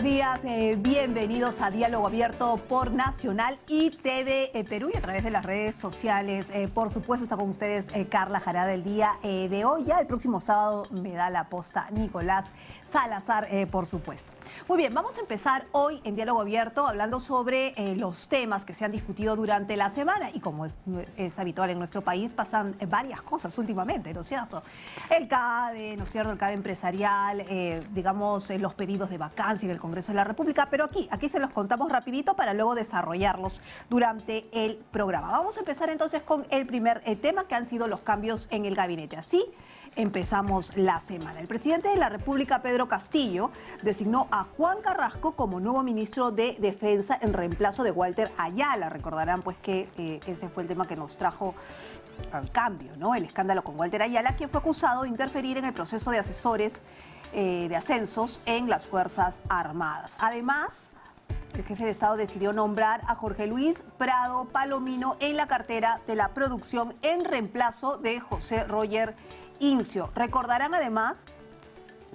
días, bienvenidos a Diálogo Abierto por Nacional y TV Perú y a través de las redes sociales. Por supuesto está con ustedes Carla Jarada el día de hoy. Ya el próximo sábado me da la posta Nicolás Salazar, por supuesto. Muy bien, vamos a empezar hoy en Diálogo Abierto hablando sobre los temas que se han discutido durante la semana y como es habitual en nuestro país pasan varias cosas últimamente, ¿no es cierto? El CADE, ¿no es cierto? El CADE empresarial, digamos los pedidos de vacancia en el Congreso de la República, pero aquí se los contamos rapidito para luego desarrollarlos durante el programa. Vamos a empezar entonces con el primer tema que han sido los cambios en el gabinete. Así empezamos la semana. El presidente de la República, Pedro Castillo, designó a Juan Carrasco como nuevo ministro de Defensa en reemplazo de Walter Ayala. Recordarán pues que ese fue el tema que nos trajo al cambio, ¿no? El escándalo con Walter Ayala, quien fue acusado de interferir en el proceso de asesores de ascensos en las Fuerzas Armadas. Además, el jefe de Estado decidió nombrar a Jorge Luis Prado Palomino en la cartera de la producción en reemplazo de José Roger Incio. Recordarán además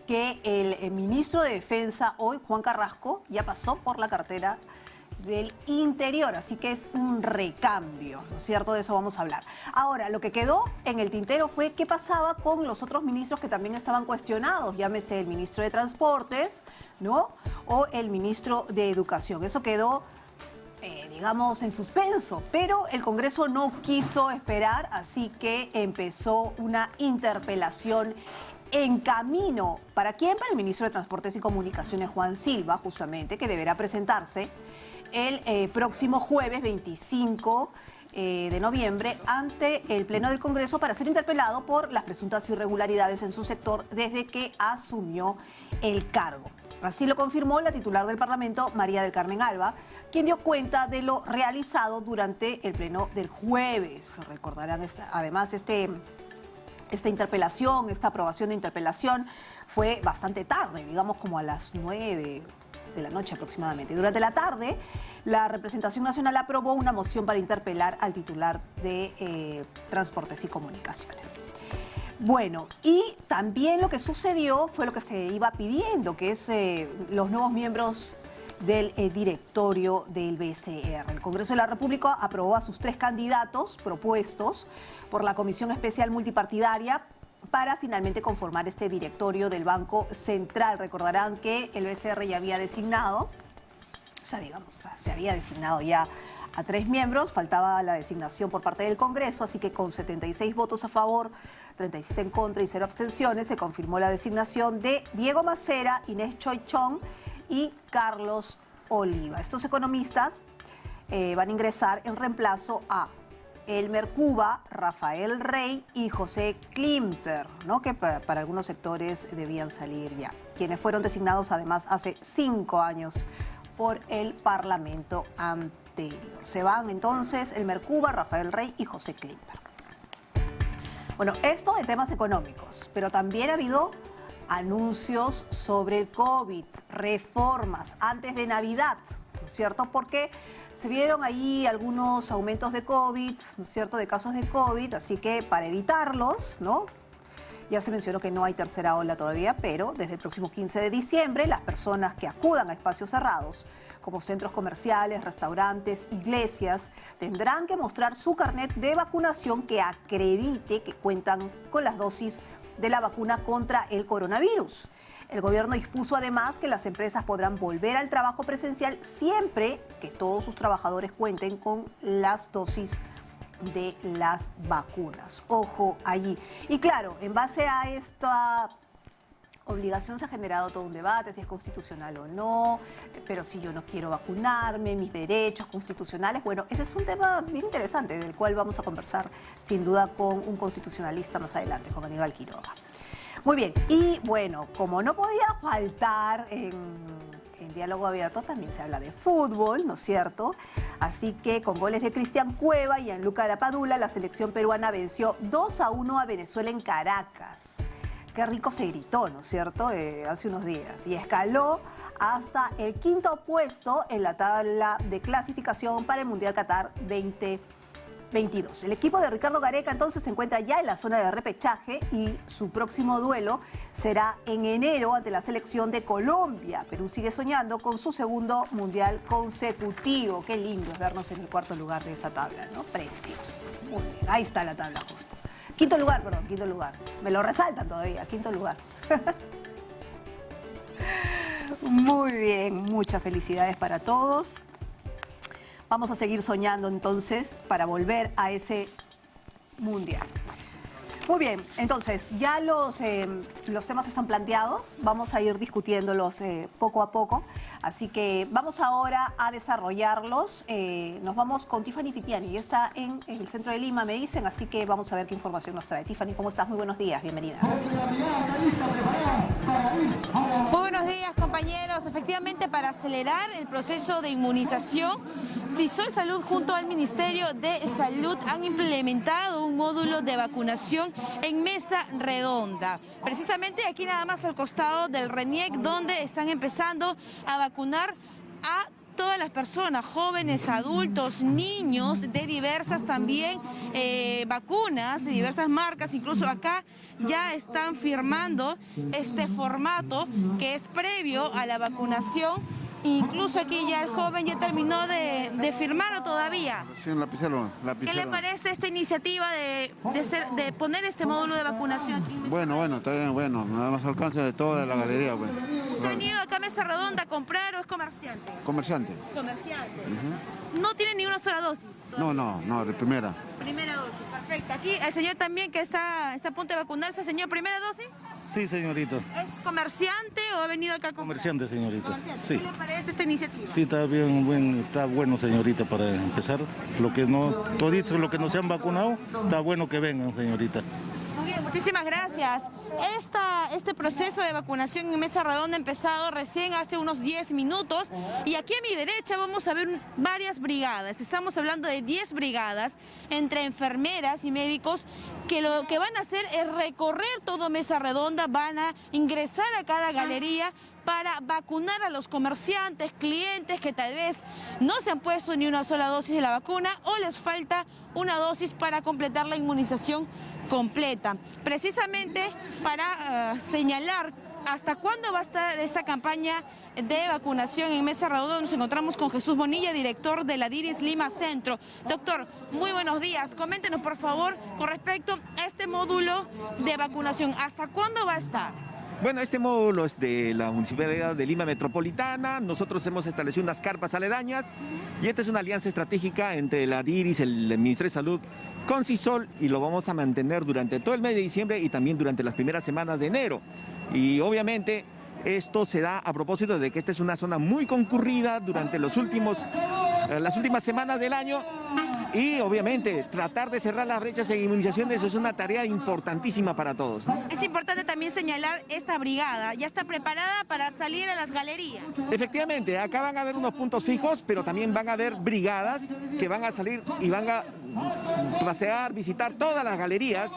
que el ministro de Defensa hoy, Juan Carrasco, ya pasó por la cartera del Interior, así que es un recambio, ¿no es cierto? De eso vamos a hablar. Ahora, lo que quedó en el tintero fue qué pasaba con los otros ministros que también estaban cuestionados, llámese el ministro de Transportes, ¿no? O el ministro de Educación. Eso quedó digamos, en suspenso, pero el Congreso no quiso esperar, así que empezó una interpelación en camino. ¿Para quién? Para el ministro de Transportes y Comunicaciones, Juan Silva, justamente, que deberá presentarse el próximo jueves 25 de noviembre ante el Pleno del Congreso para ser interpelado por las presuntas irregularidades en su sector desde que asumió el cargo. Así lo confirmó la titular del Parlamento, María del Carmen Alba, quien dio cuenta de lo realizado durante el pleno del jueves. Recordarán además esta interpelación, esta aprobación de interpelación fue bastante tarde, digamos como a las 9 de la noche aproximadamente. Durante la tarde, la representación nacional aprobó una moción para interpelar al titular de Transportes y Comunicaciones. Bueno, y también lo que sucedió fue lo que se iba pidiendo, que es los nuevos miembros del directorio del BCR. El Congreso de la República aprobó a sus 3 candidatos propuestos por la Comisión Especial Multipartidaria para finalmente conformar este directorio del Banco Central. Recordarán que el BCR ya había designado, o sea, digamos, se había designado ya a 3 miembros, faltaba la designación por parte del Congreso, así que con 76 votos a favor, 37 en contra y 0 abstenciones, se confirmó la designación de Diego Macera, Inés Choi Chong y Carlos Oliva. Estos economistas van a ingresar en reemplazo a Elmer Cuba, Rafael Rey y José Klimper, ¿no? Que para algunos sectores debían salir ya, quienes fueron designados además hace 5 años por el Parlamento anterior. Se van entonces Elmer Cuba, Rafael Rey y José Klimper. Bueno, esto en temas económicos, pero también ha habido anuncios sobre COVID, reformas antes de Navidad, ¿no es cierto? Porque se vieron ahí algunos aumentos de COVID, ¿no es cierto?, de casos de COVID, así que para evitarlos, ¿no? Ya se mencionó que no hay tercera ola todavía, pero desde el próximo 15 de diciembre las personas que acudan a espacios cerrados, como centros comerciales, restaurantes, iglesias, tendrán que mostrar su carnet de vacunación que acredite que cuentan con las dosis de la vacuna contra el coronavirus. El gobierno dispuso además que las empresas podrán volver al trabajo presencial siempre que todos sus trabajadores cuenten con las dosis de las vacunas. Ojo allí. Y claro, en base a esta obligación se ha generado todo un debate, si es constitucional o no, pero si yo no quiero vacunarme, mis derechos constitucionales. Bueno, ese es un tema bien interesante del cual vamos a conversar sin duda con un constitucionalista más adelante, con Aníbal Quiroga. Muy bien, y bueno, como no podía faltar en Diálogo Abierto, también se habla de fútbol, ¿no es cierto? Así que con goles de Cristian Cueva y Gianluca Lapadula, la selección peruana venció 2-1 a Venezuela en Caracas. Qué rico se gritó, ¿no es cierto?, hace unos días. Y escaló hasta el 5º puesto en la tabla de clasificación para el Mundial Qatar 2022. 22. El equipo de Ricardo Gareca entonces se encuentra ya en la zona de repechaje y su próximo duelo será en enero ante la selección de Colombia. Perú sigue soñando con su segundo mundial consecutivo. Qué lindo es vernos en el cuarto lugar de esa tabla, ¿no? Precioso. Muy bien, ahí está la tabla justo. Quinto lugar, perdón, quinto lugar. Me lo resaltan todavía, quinto lugar. Muy bien, muchas felicidades para todos. Vamos a seguir soñando entonces para volver a ese mundial. Muy bien, entonces ya los temas están planteados, vamos a ir discutiéndolos poco a poco, así que vamos ahora a desarrollarlos. Nos vamos con Tiffany Tipiani, ya está en el centro de Lima, me dicen, así que vamos a ver qué información nos trae. Tiffany, ¿cómo estás? Muy buenos días, bienvenida. Muy buenos días, compañeros. Efectivamente, para acelerar el proceso de inmunización, Sisol Salud junto al Ministerio de Salud han implementado un módulo de vacunación en mesa redonda. Precisamente aquí nada más al costado del RENIEC, donde están empezando a vacunar a todas las personas, jóvenes, adultos, niños, de diversas también vacunas, de diversas marcas. Incluso acá ya están firmando este formato que es previo a la vacunación. Incluso aquí ya el joven ya terminó de firmarlo todavía. Sí, lapicero. ¿Qué le parece esta iniciativa de poner este módulo de vacunación aquí? Bueno, está bien, bueno, nada más alcance de toda la galería. Pues. ¿Usted ha venido acá a Mesa Redonda a comprar o es comerciante? Comerciante. Comerciante. ¿No tiene ni una sola dosis? No, de primera. Primera dosis, perfecto. Aquí el señor también que está a punto de vacunarse, señor, ¿primera dosis? Sí, señorita. ¿Es comerciante o ha venido acá a comprar? Comerciante, señorita. Comerciante. Sí. ¿Qué le parece esta iniciativa? Sí, está bien, está bueno, señorita, para empezar. Toditos lo que no se han vacunado, está bueno que vengan, señorita. Muy bien, muchísimas gracias. Este proceso de vacunación en Mesa Redonda ha empezado recién hace unos 10 minutos y aquí a mi derecha vamos a ver varias brigadas. Estamos hablando de 10 brigadas entre enfermeras y médicos que lo que van a hacer es recorrer todo Mesa Redonda, van a ingresar a cada galería para vacunar a los comerciantes, clientes que tal vez no se han puesto ni una sola dosis de la vacuna o les falta una dosis para completar la inmunización completa. Precisamente para señalar hasta cuándo va a estar esta campaña de vacunación en Mesa Redonda, nos encontramos con Jesús Bonilla, director de la DIRIS Lima Centro. Doctor, muy buenos días. Coméntenos, por favor, con respecto a este módulo de vacunación. ¿Hasta cuándo va a estar? Bueno, este módulo es de la Municipalidad de Lima Metropolitana. Nosotros hemos establecido unas carpas aledañas y esta es una alianza estratégica entre la DIRIS, el Ministerio de Salud, con Sisol, y lo vamos a mantener durante todo el mes de diciembre y también durante las primeras semanas de enero. Y obviamente esto se da a propósito de que esta es una zona muy concurrida durante las últimas semanas del año. Y obviamente tratar de cerrar las brechas en inmunizaciones es una tarea importantísima para todos, ¿no? Es importante también señalar esta brigada, ya está preparada para salir a las galerías. Efectivamente, acá van a haber unos puntos fijos, pero también van a haber brigadas que van a salir y van a pasear, visitar todas las galerías,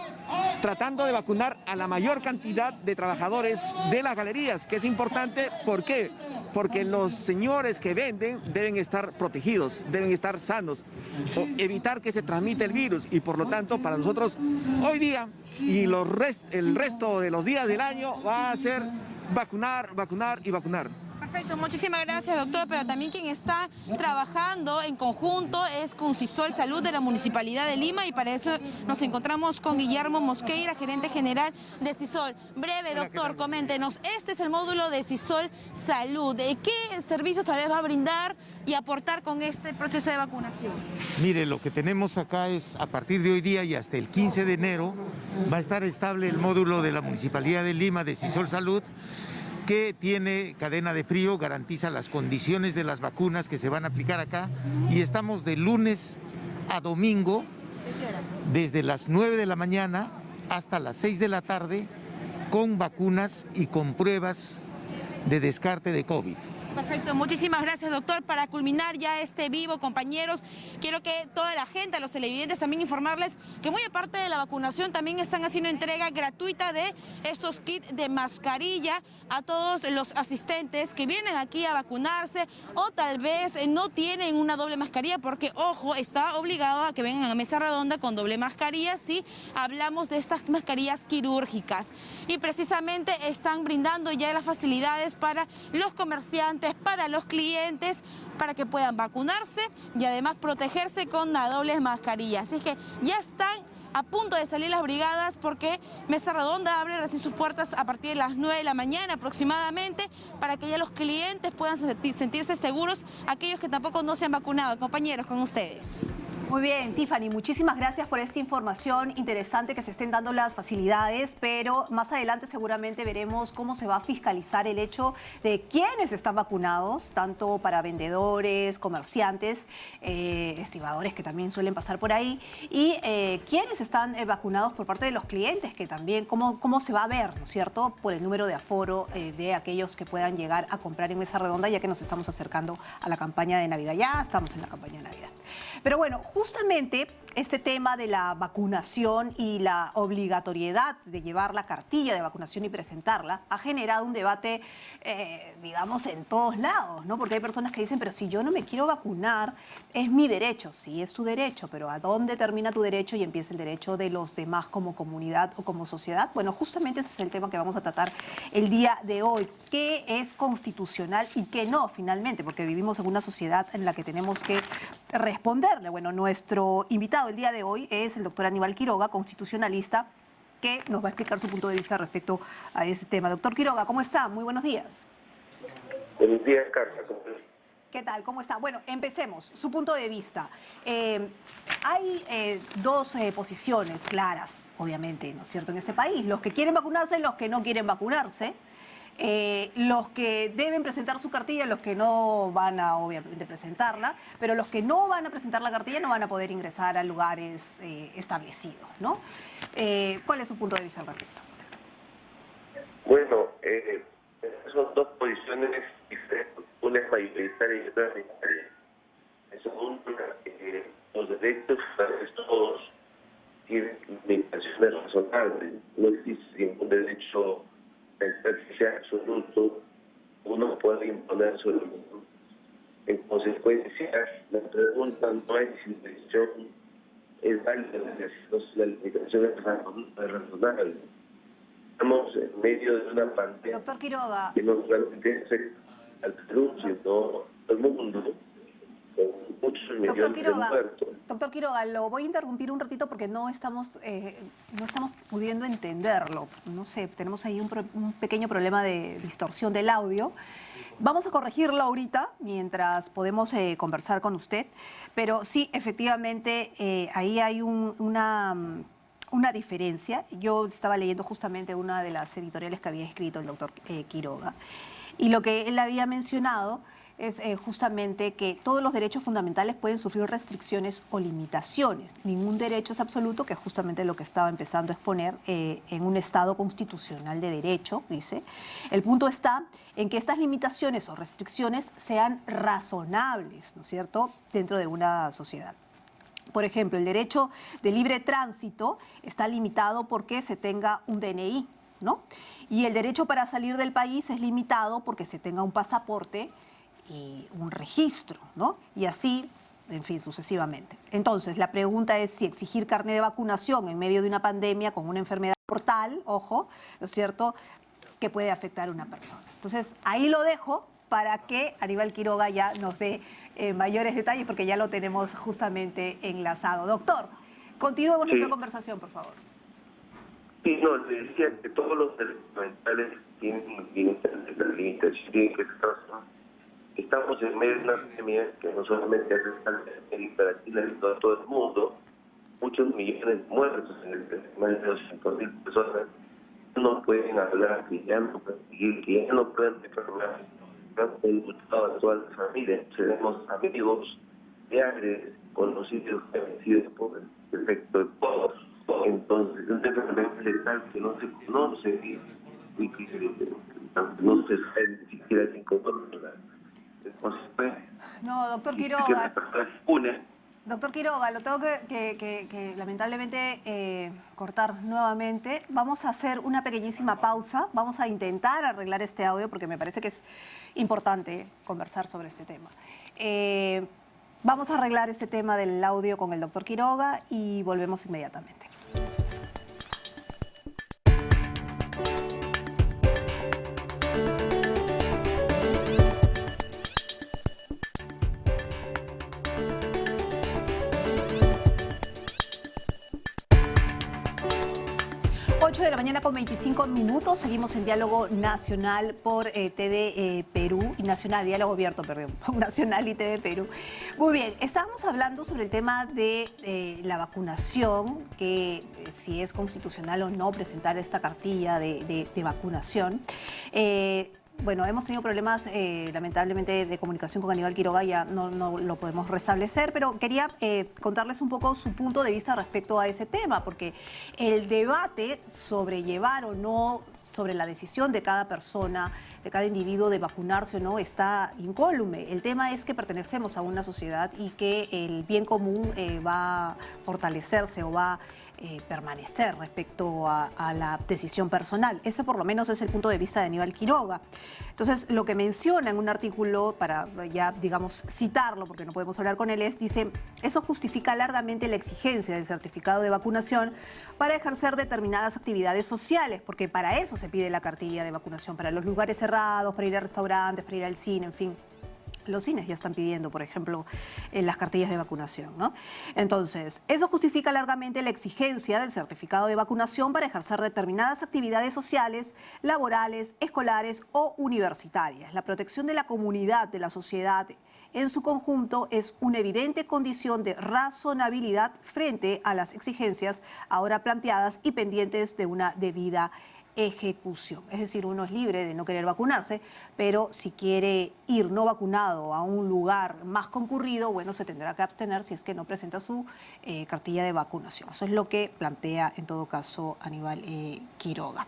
tratando de vacunar a la mayor cantidad de trabajadores de las galerías, que es importante. ¿Por qué? Porque los señores que venden deben estar protegidos, deben estar sanos, o evitar que se transmita el virus, y por lo tanto para nosotros hoy día y el resto de los días del año va a ser vacunar, vacunar y vacunar. Perfecto, muchísimas gracias, doctor, pero también quien está trabajando en conjunto es con Sisol Salud de la Municipalidad de Lima, y para eso nos encontramos con Guillermo Mosqueira, gerente general de Sisol. Breve, doctor, coméntenos, este es el módulo de Sisol Salud. ¿Qué servicios tal vez va a brindar y aportar con este proceso de vacunación? Mire, lo que tenemos acá es, a partir de hoy día y hasta el 15 de enero, va a estar estable el módulo de la Municipalidad de Lima de Sisol Salud, que tiene cadena de frío, garantiza las condiciones de las vacunas que se van a aplicar acá, y estamos de lunes a domingo, desde las 9 de la mañana hasta las 6 de la tarde, con vacunas y con pruebas de descarte de COVID. Perfecto, muchísimas gracias, doctor. Para culminar ya este vivo, compañeros, quiero que toda la gente, a los televidentes, también informarles que muy aparte de la vacunación, también están haciendo entrega gratuita de estos kits de mascarilla a todos los asistentes que vienen aquí a vacunarse o tal vez no tienen una doble mascarilla, porque, ojo, está obligado a que vengan a mesa redonda con doble mascarilla si hablamos de estas mascarillas quirúrgicas. Y precisamente están brindando ya las facilidades para los comerciantes, para los clientes, para que puedan vacunarse y además protegerse con la doble mascarilla. Así que ya están a punto de salir las brigadas porque Mesa Redonda abre recién sus puertas a partir de las 9 de la mañana aproximadamente para que ya los clientes puedan sentirse seguros, aquellos que tampoco no se han vacunado. Compañeros, con ustedes. Muy bien, Tiffany, muchísimas gracias por esta información interesante, que se estén dando las facilidades, pero más adelante seguramente veremos cómo se va a fiscalizar el hecho de quiénes están vacunados, tanto para vendedores, comerciantes, estibadores que también suelen pasar por ahí, y quiénes están vacunados por parte de los clientes, que también cómo se va a ver, ¿no es cierto?, por el número de aforo de aquellos que puedan llegar a comprar en Mesa Redonda, ya que nos estamos acercando a la campaña de Navidad. Ya estamos en la campaña de Navidad. Pero bueno, justamente este tema de la vacunación y la obligatoriedad de llevar la cartilla de vacunación y presentarla ha generado un debate, digamos, en todos lados, ¿no? Porque hay personas que dicen, pero si yo no me quiero vacunar, es mi derecho. Sí, es tu derecho, pero ¿a dónde termina tu derecho y empieza el derecho de los demás como comunidad o como sociedad? Bueno, justamente ese es el tema que vamos a tratar el día de hoy. ¿Qué es constitucional y qué no, finalmente? Porque vivimos en una sociedad en la que tenemos que responderle. Bueno, nuestro invitado el día de hoy es el doctor Aníbal Quiroga, constitucionalista, que nos va a explicar su punto de vista respecto a ese tema. Doctor Quiroga, ¿cómo está? Muy buenos días. Buenos días, Carla. ¿Qué tal? ¿Cómo está? Bueno, empecemos. Su punto de vista. Hay dos posiciones claras, obviamente, ¿no es cierto?, en este país. Los que quieren vacunarse y los que no quieren vacunarse. Los que deben presentar su cartilla, los que no van a obviamente presentarla, pero los que no van a presentar la cartilla no van a poder ingresar a lugares establecidos, ¿no? ¿Cuál es su punto de vista al respecto? Bueno, son dos posiciones diferentes, una es mayoritaria y otra es minoritaria. Segundo, los derechos todos tienen limitaciones razonables, no existe ningún derecho que sea absoluto, uno puede imponer sobre el mundo. En consecuencia, la pregunta no es si la decisión es válida, la limitación es razonable. Estamos en medio de una pandemia. Doctor Quiroga, que no solamente afecta al Perú, sino al mundo, con muchos millones de muertos. Doctor Quiroga, lo voy a interrumpir un ratito porque no estamos pudiendo entenderlo. No sé, tenemos ahí un pequeño problema de distorsión del audio. Vamos a corregirlo ahorita mientras podemos conversar con usted, pero sí, efectivamente, ahí hay una diferencia. Yo estaba leyendo justamente una de las editoriales que había escrito el doctor Quiroga, y lo que él había mencionado es justamente que todos los derechos fundamentales pueden sufrir restricciones o limitaciones. Ningún derecho es absoluto, que es justamente lo que estaba empezando a exponer en un Estado constitucional de derecho, dice. El punto está en que estas limitaciones o restricciones sean razonables, ¿no es cierto?, dentro de una sociedad. Por ejemplo, el derecho de libre tránsito está limitado porque se tenga un DNI, ¿no? Y el derecho para salir del país es limitado porque se tenga un pasaporte y un registro, ¿no? Y así, en fin, sucesivamente. Entonces, la pregunta es si exigir carnet de vacunación en medio de una pandemia con una enfermedad mortal, ojo, ¿no es cierto?, que puede afectar a una persona. Entonces, ahí lo dejo para que Aníbal Quiroga ya nos dé mayores detalles, porque ya lo tenemos justamente enlazado. Doctor, continuemos nuestra conversación, por favor. Sí, no, le decía que todos los derechos fundamentales tienen limitaciones, tienen que estar. Estamos en medio de una pandemia que no solamente afecta a América Latina, sino a todo el mundo. Muchos millones de muertos, en el más de 200.000 personas no pueden hablar, que ya no pueden seguir, que ya no pueden enfermar. Han disfrutado a todas las familias. Tenemos amigos, familiares, conocidos que han sido por el efecto de todos. Entonces, es una enfermedad letal que no se conoce y que no se sabe ni siquiera sin controlar. No, doctor que Quiroga. las personas se unen. Doctor Quiroga, lo tengo que lamentablemente cortar nuevamente. Vamos a hacer una pequeñísima pausa. Vamos a intentar arreglar este audio porque me parece que es importante conversar sobre este tema. Vamos a arreglar este tema del audio con el doctor Quiroga y volvemos inmediatamente. 8 de la mañana con 25 minutos. Seguimos en Diálogo Nacional por TV Perú y Nacional, Diálogo Abierto, perdón, Nacional y TV Perú. Muy bien, estábamos hablando sobre el tema de la vacunación, que si es constitucional o no presentar esta cartilla de vacunación. Bueno, hemos tenido problemas lamentablemente de comunicación con Aníbal Quiroga, ya no lo podemos restablecer, pero quería contarles un poco su punto de vista respecto a ese tema, porque el debate sobre llevar o no, sobre la decisión de cada persona, de cada individuo de vacunarse o no, está incólume. El tema es que pertenecemos a una sociedad y que el bien común va a fortalecerse o va a permanecer respecto a la decisión personal. Ese por lo menos es el punto de vista de Aníbal Quiroga. Entonces, lo que menciona en un artículo, para ya, digamos, citarlo, porque no podemos hablar con él, dice, eso justifica largamente la exigencia del certificado de vacunación para ejercer determinadas actividades sociales, porque para eso se pide la cartilla de vacunación, para los lugares cerrados, para ir a restaurantes, para ir al cine, en fin. Los cines ya están pidiendo, por ejemplo, las cartillas de vacunación, ¿no? Entonces, eso justifica largamente la exigencia del certificado de vacunación para ejercer determinadas actividades sociales, laborales, escolares o universitarias. La protección de la comunidad, de la sociedad en su conjunto es una evidente condición de razonabilidad frente a las exigencias ahora planteadas y pendientes de una debida ejecución. Es decir, uno es libre de no querer vacunarse, pero si quiere ir no vacunado a un lugar más concurrido, bueno, se tendrá que abstener si es que no presenta su cartilla de vacunación. Eso es lo que plantea en todo caso Aníbal Quiroga.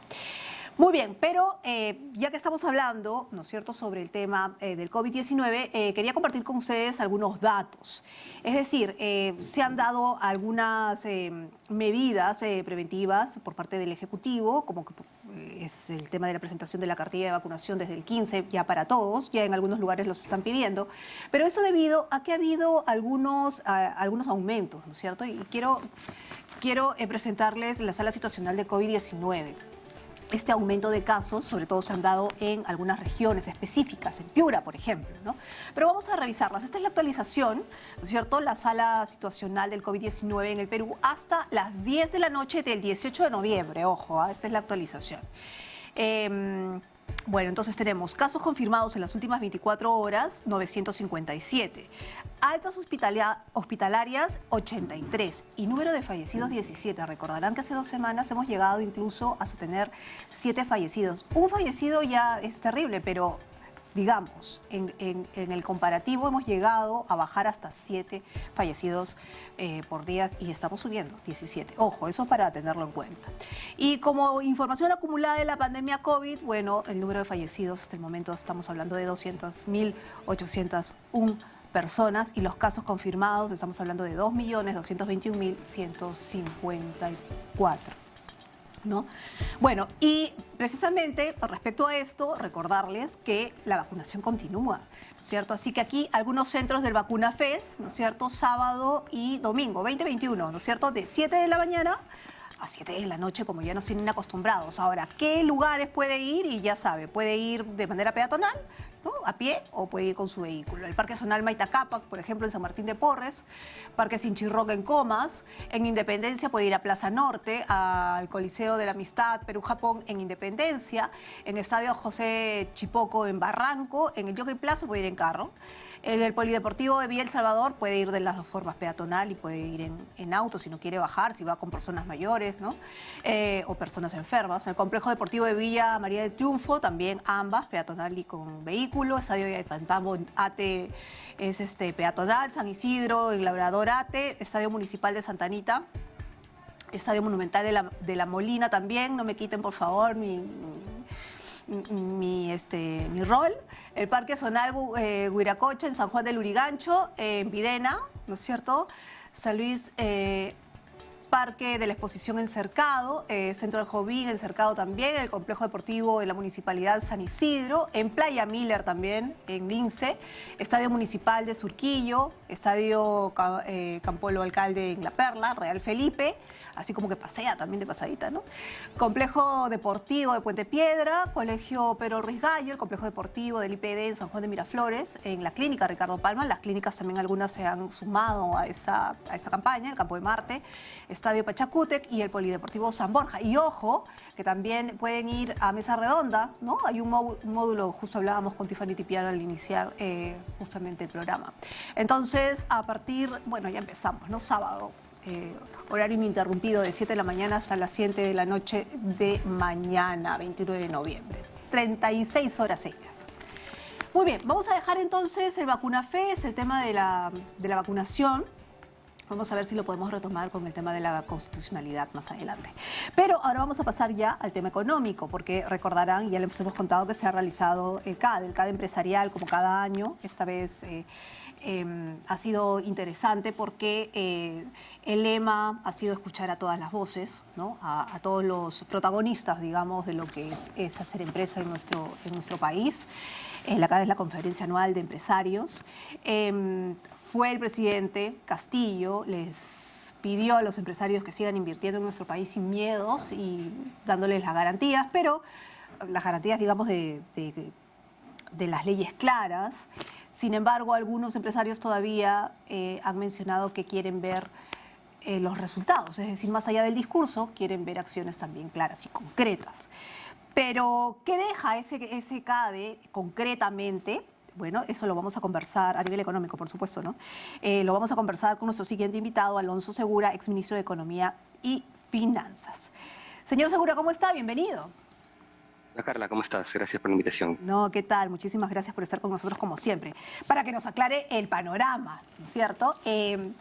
Muy bien, pero ya que estamos hablando, ¿no es cierto?, sobre el tema del COVID-19, quería compartir con ustedes algunos datos. Es decir, se han dado algunas medidas preventivas por parte del Ejecutivo, como que es el tema de la presentación de la cartilla de vacunación desde el 15 ya para todos, ya en algunos lugares los están pidiendo, pero eso debido a que ha habido algunos aumentos, ¿no es cierto? Y quiero presentarles la sala situacional de COVID-19. Este aumento de casos, sobre todo, se han dado en algunas regiones específicas, en Piura, por ejemplo, ¿no? Pero vamos a revisarlas. Esta es la actualización, ¿no es cierto?, la sala situacional del COVID-19 en el Perú hasta las 10 de la noche del 18 de noviembre. Ojo, esta es la actualización. Bueno, entonces tenemos casos confirmados en las últimas 24 horas, 957. Altas hospitalarias, 83. Y número de fallecidos, 17. Recordarán que hace 2 semanas hemos llegado incluso a tener 7 fallecidos. Un fallecido ya es terrible, pero digamos, en el comparativo hemos llegado a bajar hasta 7 fallecidos por día y estamos subiendo 17. Ojo, eso para tenerlo en cuenta. Y como información acumulada de la pandemia COVID, bueno, el número de fallecidos hasta el momento estamos hablando de 200.801 personas y los casos confirmados estamos hablando de 2.221.154. ¿no? Bueno, y precisamente respecto a esto, recordarles que la vacunación continúa, ¿no es cierto? Así que aquí algunos centros del VacunaFest, ¿no es cierto? Sábado y domingo, 2021, ¿no es cierto? De 7 de la mañana a 7 de la noche, como ya nos tienen acostumbrados. Ahora, ¿qué lugares puede ir? Y ya sabe, puede ir de manera peatonal, ¿no?, a pie, o puede ir con su vehículo. El Parque Zonal Maitacapac, por ejemplo, en San Martín de Porres, Parque Sinchirroca en Comas, en Independencia puede ir a Plaza Norte, al Coliseo de la Amistad Perú-Japón en Independencia, en Estadio José Chipoco en Barranco, en el Jockey Plaza puede ir en carro. En el Polideportivo de Villa El Salvador puede ir de las dos formas, peatonal y puede ir en auto si no quiere bajar, si va con personas mayores, ¿no? O personas enfermas. En el Complejo Deportivo de Villa María del Triunfo también ambas, peatonal y con vehículo. Estadio de Tantambo Ate es peatonal. San Isidro, en Labrador Ate. Estadio Municipal de Santa Anita. Estadio Monumental de la Molina también. No me quiten, por favor, mi rol. El Parque Zonal Huiracocha en San Juan del Lurigancho, en Videna, ¿no es cierto? San Luis, Parque de la Exposición en Cercado, Centro del Jovín en Cercado también, el Complejo Deportivo de la Municipalidad San Isidro, en Playa Miller también, en Lince, Estadio Municipal de Surquillo, Estadio Campolo Alcalde en La Perla, Real Felipe, así como que pasea también de pasadita, ¿no? Complejo Deportivo de Puente Piedra, Colegio Pedro Ruiz Gallo, el Complejo Deportivo del IPD en San Juan de Miraflores, en la Clínica Ricardo Palma, las clínicas también algunas se han sumado a esta campaña, el Campo de Marte, Estadio Pachacútec y el Polideportivo San Borja. Y ojo, que también pueden ir a Mesa Redonda, ¿no? Hay un módulo, justo hablábamos con Tiffany Tipiano al iniciar justamente el programa. Entonces, a partir, bueno, ya empezamos, ¿no? Sábado. Horario ininterrumpido de 7 de la mañana hasta las 7 de la noche de mañana, 29 de noviembre. 36 horas seguidas. Muy bien, vamos a dejar entonces el VacunaFest, el tema de la vacunación. Vamos a ver si lo podemos retomar con el tema de la constitucionalidad más adelante. Pero ahora vamos a pasar ya al tema económico, porque recordarán, ya les hemos contado que se ha realizado el CADE empresarial como cada año. Esta vez ha sido interesante porque el lema ha sido escuchar a todas las voces, ¿no? A todos los protagonistas, digamos, de lo que es hacer empresa en nuestro país. La CADE es la Conferencia Anual de Empresarios. Fue el presidente Castillo, les pidió a los empresarios que sigan invirtiendo en nuestro país sin miedos y dándoles las garantías, pero las garantías, digamos, de las leyes claras. Sin embargo, algunos empresarios todavía han mencionado que quieren ver los resultados, es decir, más allá del discurso, quieren ver acciones también claras y concretas. Pero, ¿qué deja ese CADE concretamente? Bueno, eso lo vamos a conversar a nivel económico, por supuesto, ¿no? Lo vamos a conversar con nuestro siguiente invitado, Alonso Segura, exministro de Economía y Finanzas. Señor Segura, ¿cómo está? Bienvenido. Hola Carla, ¿cómo estás? Gracias por la invitación. No, ¿qué tal? Muchísimas gracias por estar con nosotros como siempre, para que nos aclare el panorama, ¿no es cierto? ¿Qué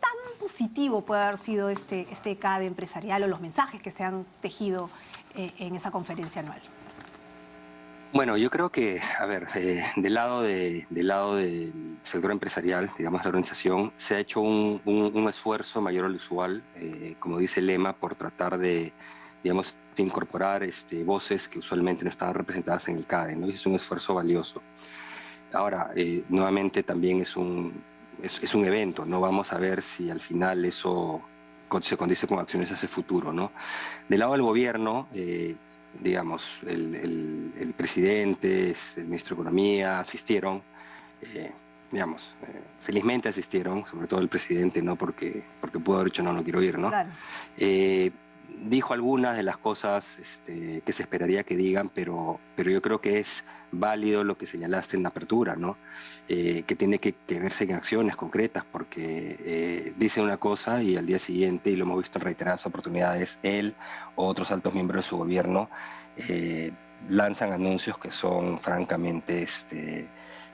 tan positivo puede haber sido este CADE empresarial o los mensajes que se han tejido en esa conferencia anual? Bueno, yo creo que, a ver, del lado del sector empresarial, digamos, la organización, se ha hecho un esfuerzo mayor al usual, como dice el lema, por tratar de, digamos, de incorporar voces que usualmente no estaban representadas en el CADE, ¿no? Y es un esfuerzo valioso. Ahora, nuevamente también es un evento, ¿no? Vamos a ver si al final eso se condice con acciones hacia el futuro, ¿no? Del lado del gobierno, digamos, el presidente, el ministro de Economía asistieron, digamos, felizmente asistieron, sobre todo el presidente, no porque pudo haber dicho no quiero ir, ¿no? Claro. Dijo algunas de las cosas que se esperaría que digan, pero yo creo que es válido lo que señalaste en la apertura, ¿no? Que tiene que verse en acciones concretas, porque dice una cosa y al día siguiente, y lo hemos visto en reiteradas oportunidades, él o otros altos miembros de su gobierno lanzan anuncios que son francamente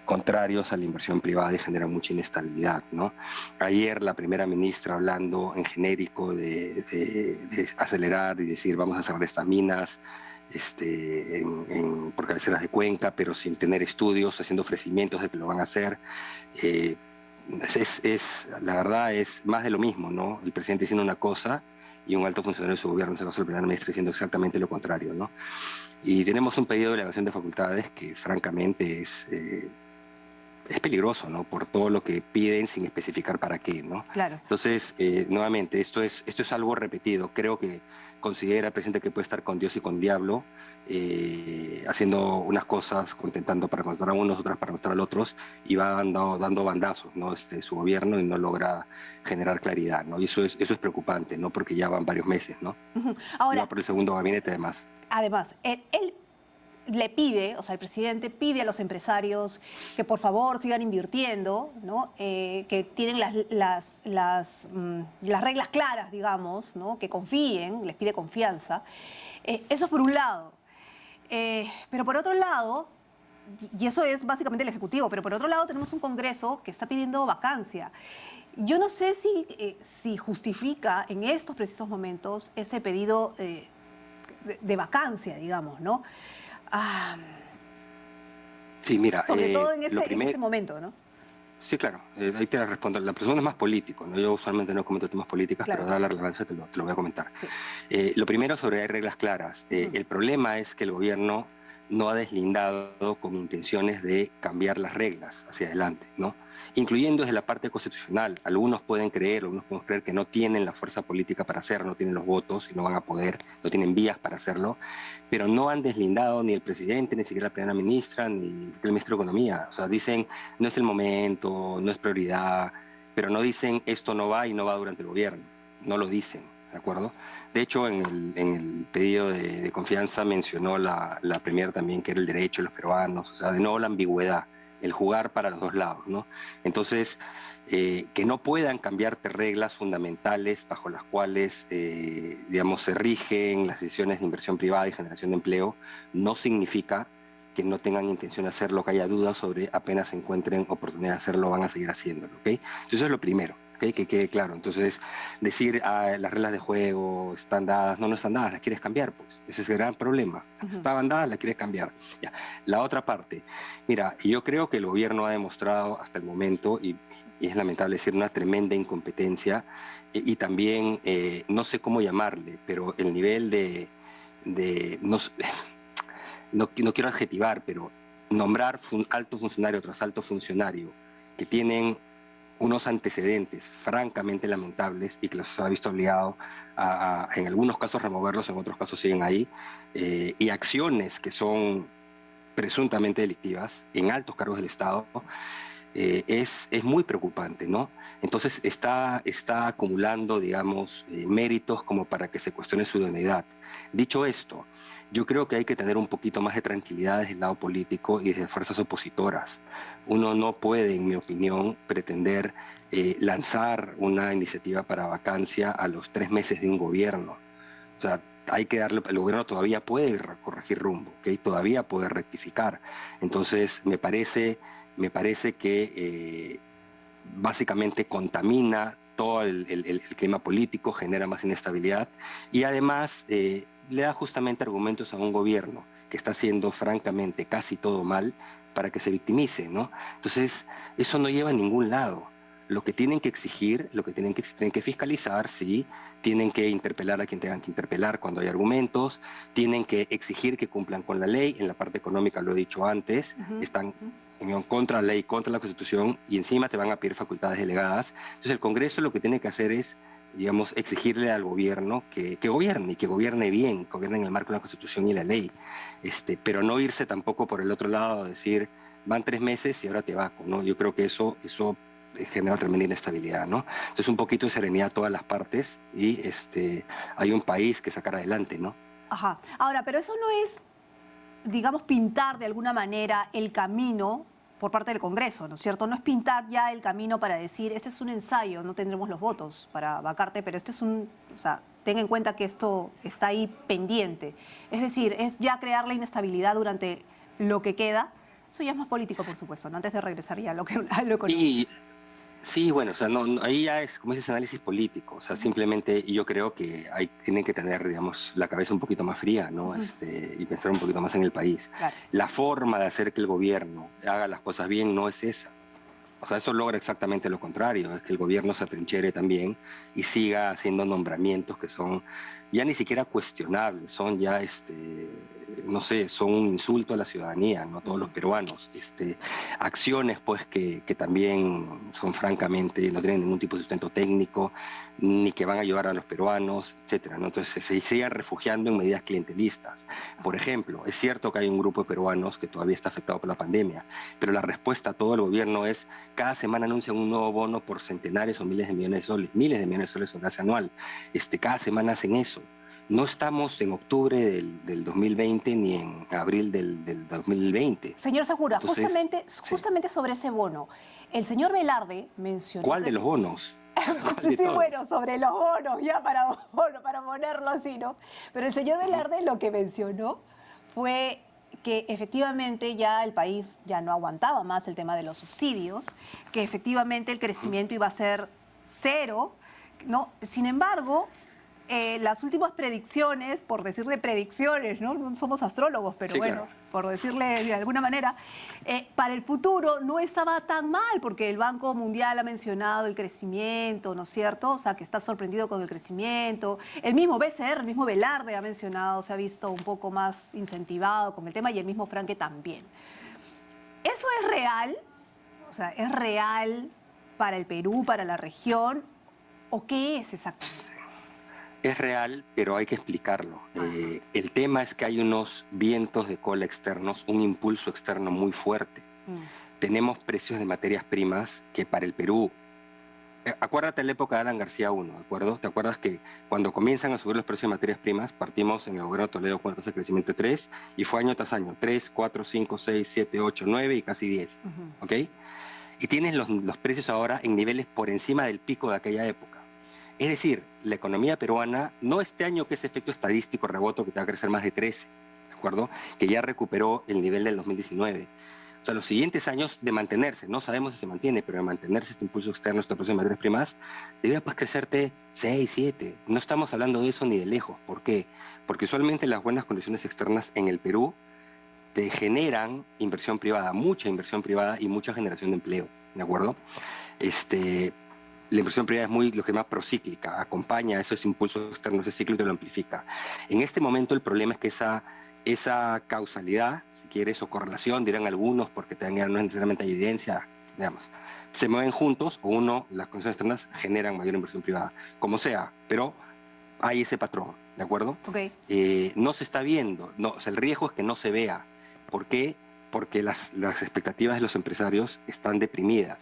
contrarios a la inversión privada y generan mucha inestabilidad, ¿no? Ayer la primera ministra hablando en genérico de acelerar y decir vamos a cerrar estas minas por cabeceras de cuenca, pero sin tener estudios, haciendo ofrecimientos de que lo van a hacer. La verdad es más de lo mismo, ¿no? El presidente diciendo una cosa y un alto funcionario de su gobierno, en este caso el primer ministro, diciendo exactamente lo contrario, ¿no? Y tenemos un pedido de delegación de facultades que francamente es peligroso, ¿no? Por todo lo que piden sin especificar para qué, ¿no? Claro. Entonces, nuevamente, esto es algo repetido. Creo que considera el presidente que puede estar con Dios y con diablo, haciendo unas cosas, contentando para contentar a unos, otras para contentar a otros, y va dando bandazos, ¿no? Su gobierno, y no logra generar claridad, ¿no? Y eso es preocupante, ¿no? Porque ya van varios meses, ¿no? Ahora, y va por el segundo gabinete, además. Además, él le pide, o sea, el presidente pide a los empresarios que por favor sigan invirtiendo, ¿no? Que tienen las reglas claras, digamos, ¿no? Que confíen, les pide confianza. Eso por un lado. Pero por otro lado, y eso es básicamente el Ejecutivo, pero por otro lado tenemos un Congreso que está pidiendo vacancia. Yo no sé si justifica en estos precisos momentos ese pedido de vacancia, digamos, ¿no? Sí, mira, sobre todo en lo en este momento, ¿no? Sí, claro, ahí te respondo. La persona es más político, ¿no? Yo usualmente no comento temas políticos, Claro, pero dada la relevancia te lo voy a comentar. sí. Lo primero sobre hay reglas claras. El problema es que el gobierno no ha deslindado con intenciones de cambiar las reglas hacia adelante, ¿no? Incluyendo desde la parte constitucional. Algunos pueden creer, algunos podemos creer que no tienen la fuerza política para hacerlo, no tienen los votos y no van a poder, no tienen vías para hacerlo, pero no han deslindado ni el presidente, ni siquiera la primera ministra, ni el ministro de Economía. O sea, dicen, no es el momento, no es prioridad, pero no dicen esto no va y no va durante el gobierno. No lo dicen, ¿de acuerdo? De hecho, en el pedido de confianza mencionó la premier también que era el derecho de los peruanos, o sea, de nuevo la ambigüedad, el jugar para los dos lados, ¿no? Entonces, que no puedan cambiarte reglas fundamentales bajo las cuales, digamos, se rigen las decisiones de inversión privada y generación de empleo, no significa que no tengan intención de hacerlo, que haya dudas sobre apenas encuentren oportunidad de hacerlo, van a seguir haciéndolo, ¿ok? Entonces, eso es lo primero. ¿Okay? Que quede claro. Entonces, decir las reglas de juego están dadas, no están dadas, las quieres cambiar, pues. Ese es el gran problema. Estaban dadas, las quieres cambiar. Ya. La otra parte, mira, yo creo que el gobierno ha demostrado hasta el momento, y es lamentable decir, una tremenda incompetencia, y también, no sé cómo llamarle, pero el nivel no quiero adjetivar, pero nombrar alto funcionario tras alto funcionario que tienen unos antecedentes francamente lamentables y que los ha visto obligado a en algunos casos removerlos, en otros casos siguen ahí, y acciones que son presuntamente delictivas en altos cargos del Estado, es muy preocupante, ¿no? Entonces está acumulando, digamos, méritos como para que se cuestione su idoneidad. Dicho esto, yo creo que hay que tener un poquito más de tranquilidad desde el lado político y desde fuerzas opositoras. Uno no puede, en mi opinión, pretender lanzar una iniciativa para vacancia a los 3 meses de un gobierno. O sea, hay que darle, el gobierno todavía puede corregir rumbo, ¿okay? Todavía puede rectificar. Entonces, me parece que básicamente contamina todo el clima político, genera más inestabilidad y además le da justamente argumentos a un gobierno que está haciendo francamente casi todo mal para que se victimice, ¿no? Entonces, eso no lleva a ningún lado. Lo que tienen que exigir, tienen que fiscalizar, sí, tienen que interpelar a quien tengan que interpelar cuando hay argumentos, tienen que exigir que cumplan con la ley, en la parte económica lo he dicho antes, están contra la ley, contra la Constitución y encima te van a pedir facultades delegadas. Entonces el Congreso lo que tiene que hacer es, digamos, exigirle al gobierno que gobierne y que gobierne bien, que gobierne en el marco de la Constitución y la ley, pero no irse tampoco por el otro lado, decir, van 3 meses y ahora te vaco, ¿no? Yo creo que eso genera tremenda inestabilidad, ¿no? Entonces un poquito de serenidad a todas las partes y hay un país que sacar adelante, ¿no? Ajá. Ahora, pero eso no es, digamos, pintar de alguna manera el camino por parte del Congreso, ¿no es cierto? No es pintar ya el camino para decir, este es un ensayo, no tendremos los votos para vacarte, pero este es o sea, ten en cuenta que esto está ahí pendiente. Es decir, es ya crear la inestabilidad durante lo que queda. Eso ya es más político, por supuesto, ¿no? Antes de regresar ya a lo económico. Sí, bueno, o sea, ahí ya es, como dices, análisis político. O sea, simplemente yo creo que tienen que tener, digamos, la cabeza un poquito más fría, ¿no? Y pensar un poquito más en el país. Claro. La forma de hacer que el gobierno haga las cosas bien no es esa. O sea, eso logra exactamente lo contrario, es que el gobierno se atrinchere también y siga haciendo nombramientos que son ya ni siquiera cuestionables, son ya, no sé, son un insulto a la ciudadanía, no todos los peruanos. Acciones, pues, que también son francamente, no tienen ningún tipo de sustento técnico, ni que van a ayudar a los peruanos, etcétera, ¿no? Entonces se siguen refugiando en medidas clientelistas. Por ejemplo, es cierto que hay un grupo de peruanos que todavía está afectado por la pandemia, pero la respuesta a todo el gobierno es, cada semana anuncian un nuevo bono por centenares o miles de millones de soles, miles de millones de soles en base anual. Cada semana hacen eso. No estamos en octubre del 2020 ni en abril del 2020. Señor Segura, Entonces, justamente sobre ese bono, el señor Velarde mencionó... ¿Cuál de los bonos? Sí, bueno, sobre los bonos, ya para ponerlo así, ¿no? Pero el señor Velarde lo que mencionó fue que efectivamente ya el país ya no aguantaba más el tema de los subsidios, que efectivamente el crecimiento iba a ser cero, ¿no? Sin embargo, las últimas predicciones, por decirle predicciones, ¿no? No somos astrólogos, pero Sí, bueno, claro. por decirle de alguna manera, para el futuro no estaba tan mal, porque el Banco Mundial ha mencionado el crecimiento, ¿no es cierto? O sea, que está sorprendido con el crecimiento. El mismo BCR, el mismo Velarde ha mencionado, se ha visto un poco más incentivado con el tema, y el mismo Franque también. ¿Eso es real? O sea, ¿es real para el Perú, para la región? ¿O qué es exactamente? Es real, pero hay que explicarlo. El tema es que hay unos vientos de cola externos, un impulso externo muy fuerte. Tenemos precios de materias primas que para el Perú... acuérdate de la época de Alan García I, ¿de acuerdo? ¿Te acuerdas que cuando comienzan a subir los precios de materias primas, partimos en el gobierno de Toledo con tasas de crecimiento de 3, y fue año tras año, 3, 4, 5, 6, 7, 8, 9 y casi 10, ¿ok? Y tienes los precios ahora en niveles por encima del pico de aquella época. Es decir, la economía peruana, no este año que ese efecto estadístico reboto que te va a crecer más de 13, ¿de acuerdo? Que ya recuperó el nivel del 2019. O sea, los siguientes años de mantenerse, no sabemos si se mantiene, pero de mantenerse este impulso externo, este precio de materias primas, debería pues crecerte 6, 7. No estamos hablando de eso ni de lejos. ¿Por qué? Porque usualmente las buenas condiciones externas en el Perú te generan inversión privada, mucha inversión privada y mucha generación de empleo, ¿de acuerdo? La inversión privada es muy lo que más procíclica, acompaña esos impulsos externos, ese ciclo y te lo amplifica. En este momento el problema es que esa causalidad, si quieres, o correlación, dirán algunos, porque no necesariamente hay evidencia, digamos, se mueven juntos, o las condiciones externas generan mayor inversión privada, como sea, pero hay ese patrón, ¿de acuerdo? Okay. No se está viendo, no, o sea, el riesgo es que no se vea. ¿Por qué? Porque las expectativas de los empresarios están deprimidas,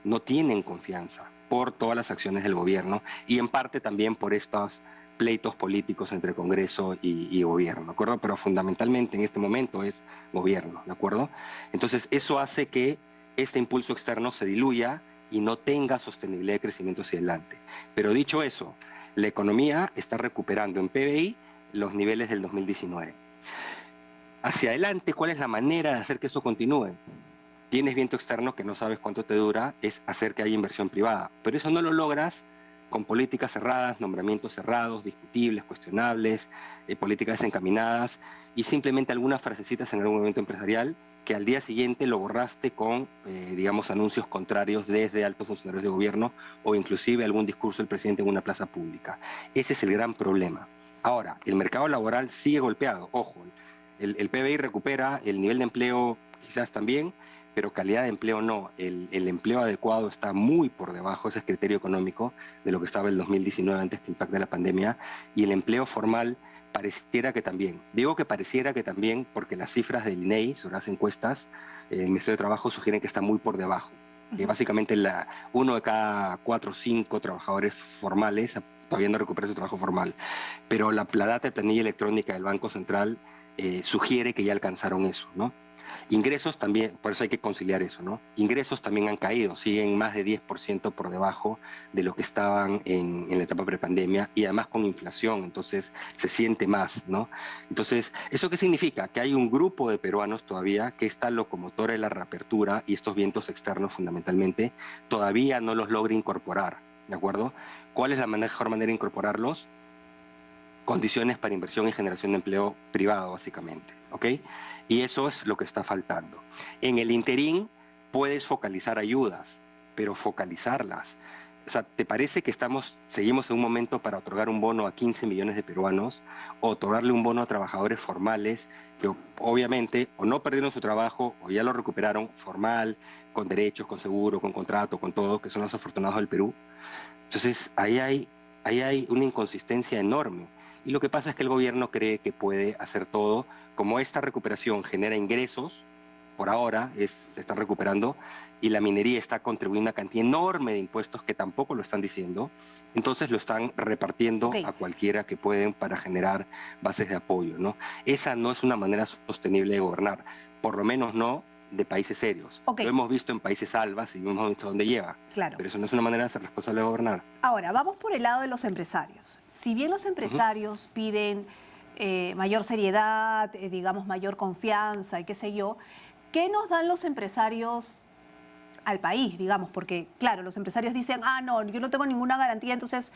no tienen confianza por todas las acciones del gobierno y en parte también por estos pleitos políticos entre Congreso y gobierno, ¿de acuerdo? Pero fundamentalmente en este momento es gobierno, ¿de acuerdo? Entonces eso hace que este impulso externo se diluya y no tenga sostenibilidad de crecimiento hacia adelante. Pero dicho eso, la economía está recuperando en PBI los niveles del 2019. Hacia adelante, ¿cuál es la manera de hacer que eso continúe? Tienes viento externo que no sabes cuánto te dura, es hacer que haya inversión privada. Pero eso no lo logras con políticas cerradas, nombramientos cerrados, discutibles, cuestionables, políticas desencaminadas y simplemente algunas frasecitas en algún momento empresarial que al día siguiente lo borraste con, digamos, anuncios contrarios desde altos funcionarios de gobierno o inclusive algún discurso del presidente en una plaza pública. Ese es el gran problema. Ahora, el mercado laboral sigue golpeado. Ojo, el PBI recupera, el nivel de empleo quizás también, pero calidad de empleo no. El empleo adecuado está muy por debajo, ese es criterio económico, de lo que estaba en el 2019 antes que impacte la pandemia, y el empleo formal pareciera que también. Digo que pareciera que también porque las cifras del INEI sobre las encuestas, el Ministerio de Trabajo sugieren que está muy por debajo. Que básicamente uno de cada 4 o 5 trabajadores formales todavía no recupera su trabajo formal. Pero la data de planilla electrónica del Banco Central sugiere que ya alcanzaron eso, ¿no? Ingresos también, por eso hay que conciliar eso, ¿no? Ingresos también han caído, siguen más de 10% por debajo de lo que estaban en la etapa prepandemia y además con inflación, entonces se siente más, ¿no? Entonces, ¿eso qué significa? Que hay un grupo de peruanos todavía que esta locomotora de la reapertura y estos vientos externos fundamentalmente todavía no los logra incorporar, ¿de acuerdo? ¿Cuál es la mejor manera de incorporarlos? Condiciones para inversión y generación de empleo privado, básicamente, ¿ok? Y eso es lo que está faltando. En el interín puedes focalizar ayudas, pero focalizarlas. O sea, ¿te parece que seguimos en un momento para otorgar un bono a 15 millones de peruanos o otorgarle un bono a trabajadores formales que obviamente o no perdieron su trabajo o ya lo recuperaron formal, con derechos, con seguro, con contrato, con todo, que son los afortunados del Perú? Entonces, ahí hay una inconsistencia enorme. Y lo que pasa es que el gobierno cree que puede hacer todo. Como esta recuperación genera ingresos, por ahora se están recuperando, y la minería está contribuyendo una cantidad enorme de impuestos que tampoco lo están diciendo, entonces lo están repartiendo a cualquiera que pueden para generar bases de apoyo, ¿no? Esa no es una manera sostenible de gobernar, por lo menos no de países serios. Lo hemos visto en países salvas y hemos visto dónde lleva. Claro. Pero eso no es una manera de ser responsable de gobernar. Ahora, vamos por el lado de los empresarios. Si bien los empresarios piden mayor seriedad, digamos mayor confianza y qué sé yo, ¿qué nos dan los empresarios al país, digamos? Porque, claro, los empresarios dicen, no, yo no tengo ninguna garantía, entonces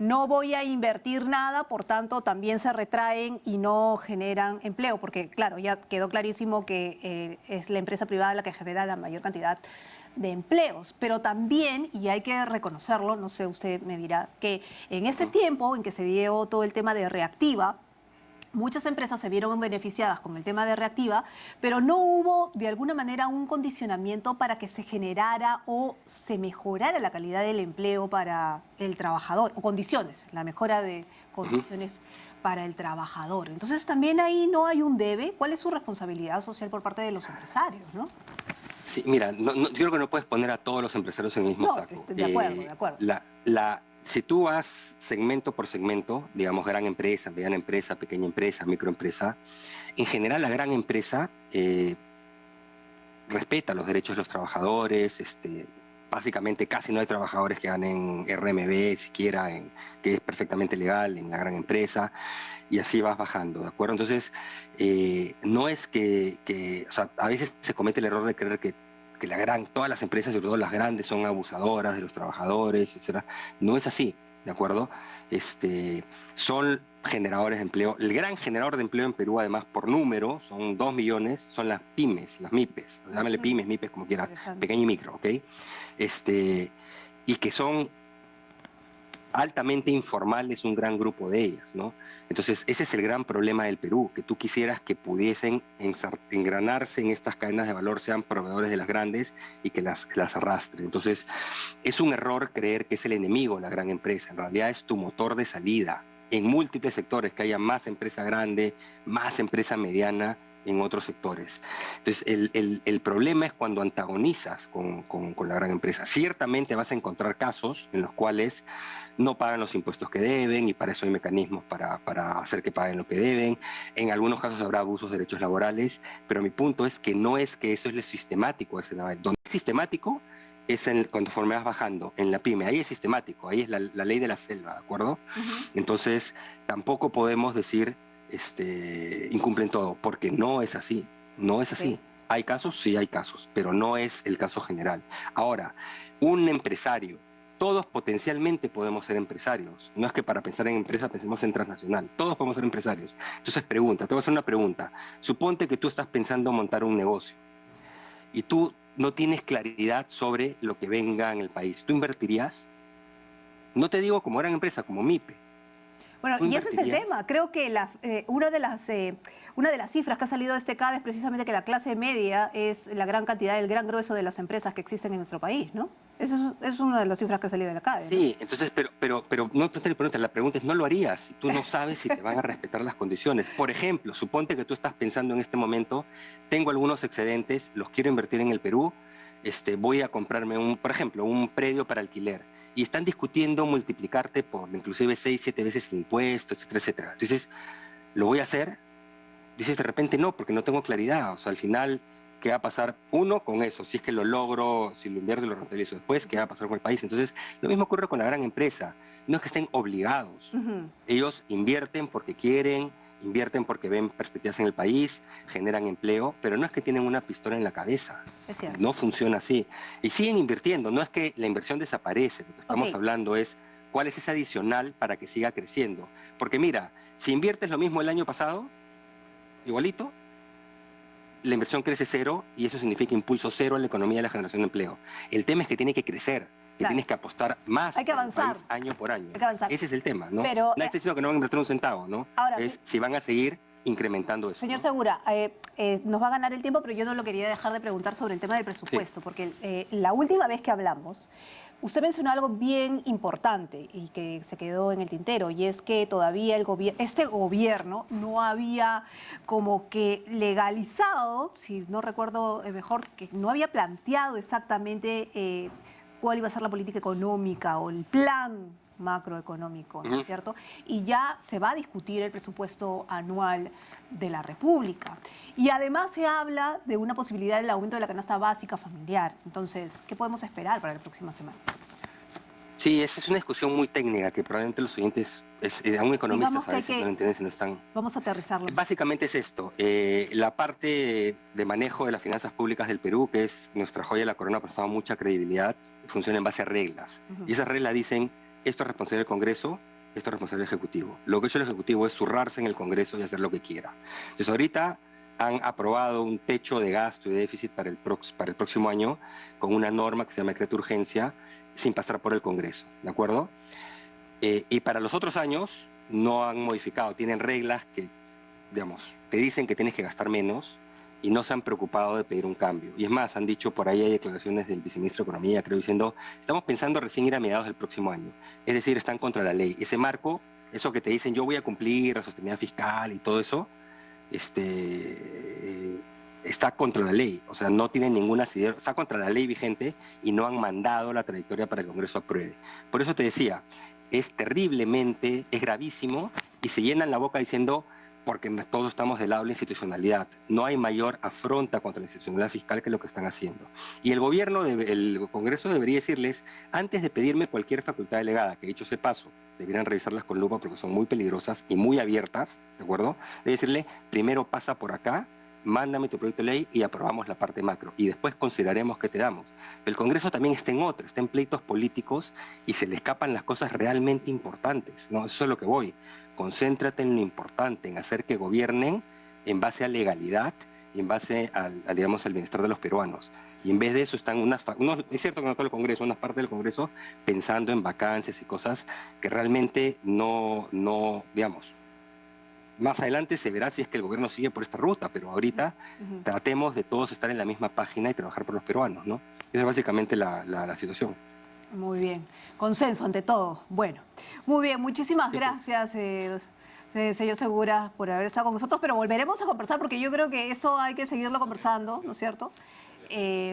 no voy a invertir nada, por tanto también se retraen y no generan empleo, porque claro, ya quedó clarísimo que es la empresa privada la que genera la mayor cantidad de empleos, pero también, y hay que reconocerlo, no sé, usted me dirá, que en este tiempo en que se dio todo el tema de Reactiva, muchas empresas se vieron beneficiadas con el tema de Reactiva, pero no hubo de alguna manera un condicionamiento para que se generara o se mejorara la calidad del empleo para el trabajador, o condiciones, la mejora de condiciones para el trabajador. Entonces también ahí no hay un debe. ¿Cuál es su responsabilidad social por parte de los empresarios, no? Sí, mira, yo creo que no puedes poner a todos los empresarios en el mismo saco. De acuerdo, de acuerdo. Si tú vas segmento por segmento, digamos gran empresa, mediana empresa, pequeña empresa, microempresa, en general la gran empresa respeta los derechos de los trabajadores, básicamente casi no hay trabajadores que ganen RMB siquiera, que es perfectamente legal en la gran empresa, y así vas bajando, ¿de acuerdo? Entonces, no es o sea, a veces se comete el error de creer que todas las empresas, sobre todo las grandes, son abusadoras de los trabajadores, etcétera. No es así, ¿de acuerdo? Son generadores de empleo. El gran generador de empleo en Perú, además, por número, son 2 millones, son las pymes, las MIPES. Llámale pymes, MIPES, como quiera, pequeña y micro, ¿ok? Y que son altamente informales un gran grupo de ellas, ¿no? Entonces, ese es el gran problema del Perú, que tú quisieras que pudiesen engranarse en estas cadenas de valor, sean proveedores de las grandes y que las arrastren. Entonces, es un error creer que es el enemigo la gran empresa. En realidad es tu motor de salida en múltiples sectores, que haya más empresa grande, más empresa mediana en otros sectores. Entonces, el problema es cuando antagonizas con la gran empresa. Ciertamente vas a encontrar casos en los cuales no pagan los impuestos que deben, y para eso hay mecanismos para hacer que paguen lo que deben. En algunos casos habrá abusos de derechos laborales, pero mi punto es que no es que eso es lo sistemático. Donde es sistemático es conforme vas bajando en la pyme, ahí es sistemático, ahí es la ley de la selva, ¿de acuerdo? Entonces, tampoco podemos decir incumplen todo, porque no es así, no es así. ¿Hay casos? Sí hay casos, pero no es el caso general. Ahora, un empresario, todos potencialmente podemos ser empresarios. No es que para pensar en empresa pensemos en transnacional. Todos podemos ser empresarios. Entonces te voy a hacer una pregunta. Suponte que tú estás pensando montar un negocio y tú no tienes claridad sobre lo que venga en el país. ¿Tú invertirías? No te digo como gran empresa, como MIPE. Bueno, y ese es el tema. Creo que una de las cifras que ha salido de este CADE es precisamente que la clase media es la gran cantidad, el gran grueso de las empresas que existen en nuestro país, ¿no? Esa es una de las cifras que ha salido de la CADE, ¿no? Sí, entonces, pero no es pregunta, la pregunta es, ¿no lo harías? Si tú no sabes si te van a respetar las condiciones. Por ejemplo, suponte que tú estás pensando en este momento, tengo algunos excedentes, los quiero invertir en el Perú, voy a comprarme, por ejemplo, un predio para alquiler. Y están discutiendo multiplicarte por inclusive 6, 7 veces el impuesto, etcétera, etcétera. Entonces, ¿lo voy a hacer? Dices de repente no, porque no tengo claridad. O sea, al final, ¿qué va a pasar? Uno, con eso, si es que lo logro, si lo invierto y lo rentabilizo después, ¿qué va a pasar con el país? Entonces, lo mismo ocurre con la gran empresa. No es que estén obligados. Ellos invierten porque quieren, invierten porque ven perspectivas en el país, generan empleo, pero no es que tienen una pistola en la cabeza. Es cierto. No funciona así. Y siguen invirtiendo, no es que la inversión desaparece, lo que estamos hablando es cuál es ese adicional para que siga creciendo. Porque mira, si inviertes lo mismo el año pasado, igualito, la inversión crece 0 y eso significa impulso 0 a la economía y la generación de empleo. El tema es que tiene que crecer, que tienes que apostar más. Hay que avanzar. Año por año. Hay que avanzar. Ese es el tema, ¿no? Pero, nadie está diciendo que no van a invertir un centavo, ¿no? Ahora, si van a seguir incrementando eso. Señor ¿no? Segura, nos va a ganar el tiempo, pero yo no lo quería dejar de preguntar sobre el tema del presupuesto, porque la última vez que hablamos, usted mencionó algo bien importante y que se quedó en el tintero, y es que todavía este gobierno no había como que legalizado, si no recuerdo mejor, que no había planteado exactamente cuál iba a ser la política económica o el plan macroeconómico, ¿no es cierto? Y ya se va a discutir el presupuesto anual de la República. Y además se habla de una posibilidad del aumento de la canasta básica familiar. Entonces, ¿qué podemos esperar para la próxima semana? Sí, esa es una discusión muy técnica que probablemente los oyentes, a un economista a veces no entienden si no están... Vamos a aterrizarlo. Básicamente es esto, la parte de manejo de las finanzas públicas del Perú, que es nuestra joya de la corona, prestaba mucha credibilidad, funciona en base a reglas. Y esas reglas dicen, esto es responsabilidad del Congreso, esto es responsabilidad del Ejecutivo. Lo que ha hecho el Ejecutivo es zurrarse en el Congreso y hacer lo que quiera. Entonces ahorita han aprobado un techo de gasto y de déficit para el próximo año con una norma que se llama decreto de urgencia sin pasar por el Congreso, ¿de acuerdo? Y para los otros años no han modificado, tienen reglas que, digamos, te dicen que tienes que gastar menos y no se han preocupado de pedir un cambio. Y es más, han dicho, por ahí hay declaraciones del viceministro de Economía, creo, diciendo, estamos pensando recién ir a mediados del próximo año. Es decir, están contra la ley. Ese marco, eso que te dicen, yo voy a cumplir la sostenibilidad fiscal y todo eso, está contra la ley. O sea, no tienen ninguna asidero, está contra la ley vigente y no han mandado la trayectoria para que el Congreso apruebe. Por eso te decía, es terriblemente, es gravísimo y se llenan la boca diciendo, porque todos estamos del lado de la institucionalidad. No hay mayor afronta contra la institucionalidad fiscal que lo que están haciendo. Y el gobierno, el Congreso debería decirles, antes de pedirme cualquier facultad delegada, que dicho sea paso, deberían revisarlas con lupa porque son muy peligrosas y muy abiertas, ¿de acuerdo? Debe decirle, primero pasa por acá, mándame tu proyecto de ley y aprobamos la parte macro. Y después consideraremos qué te damos. El Congreso también está en otra, está en pleitos políticos y se le escapan las cosas realmente importantes, ¿no? Eso es lo que voy. Concéntrate en lo importante, en hacer que gobiernen en base a legalidad y en base al bienestar de los peruanos. Y en vez de eso están es cierto que no todo el Congreso, unas partes del Congreso pensando en vacancias y cosas que realmente no, digamos, más adelante se verá si es que el gobierno sigue por esta ruta, pero ahorita tratemos de todos estar en la misma página y trabajar por los peruanos, ¿no? Esa es básicamente la situación. Muy bien. Consenso ante todo. Bueno, muy bien. Muchísimas gracias, señor Segura, por haber estado con nosotros, pero volveremos a conversar porque yo creo que eso hay que seguirlo conversando, ¿no es cierto?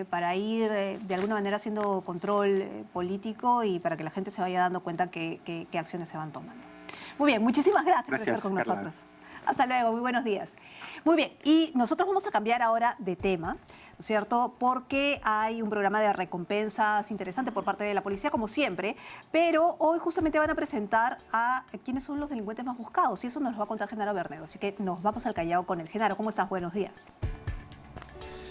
Para ir de alguna manera haciendo control político y para que la gente se vaya dando cuenta qué acciones se van tomando. Muy bien, muchísimas gracias por estar con nosotros. Hasta luego, muy buenos días. Muy bien, y nosotros vamos a cambiar ahora de tema, ¿no es cierto? Porque hay un programa de recompensas interesante por parte de la policía, como siempre, pero hoy justamente van a presentar a quiénes son los delincuentes más buscados, y eso nos lo va a contar Genaro Bernedo. Así que nos vamos al Callao con el Genaro. ¿Cómo estás? Buenos días.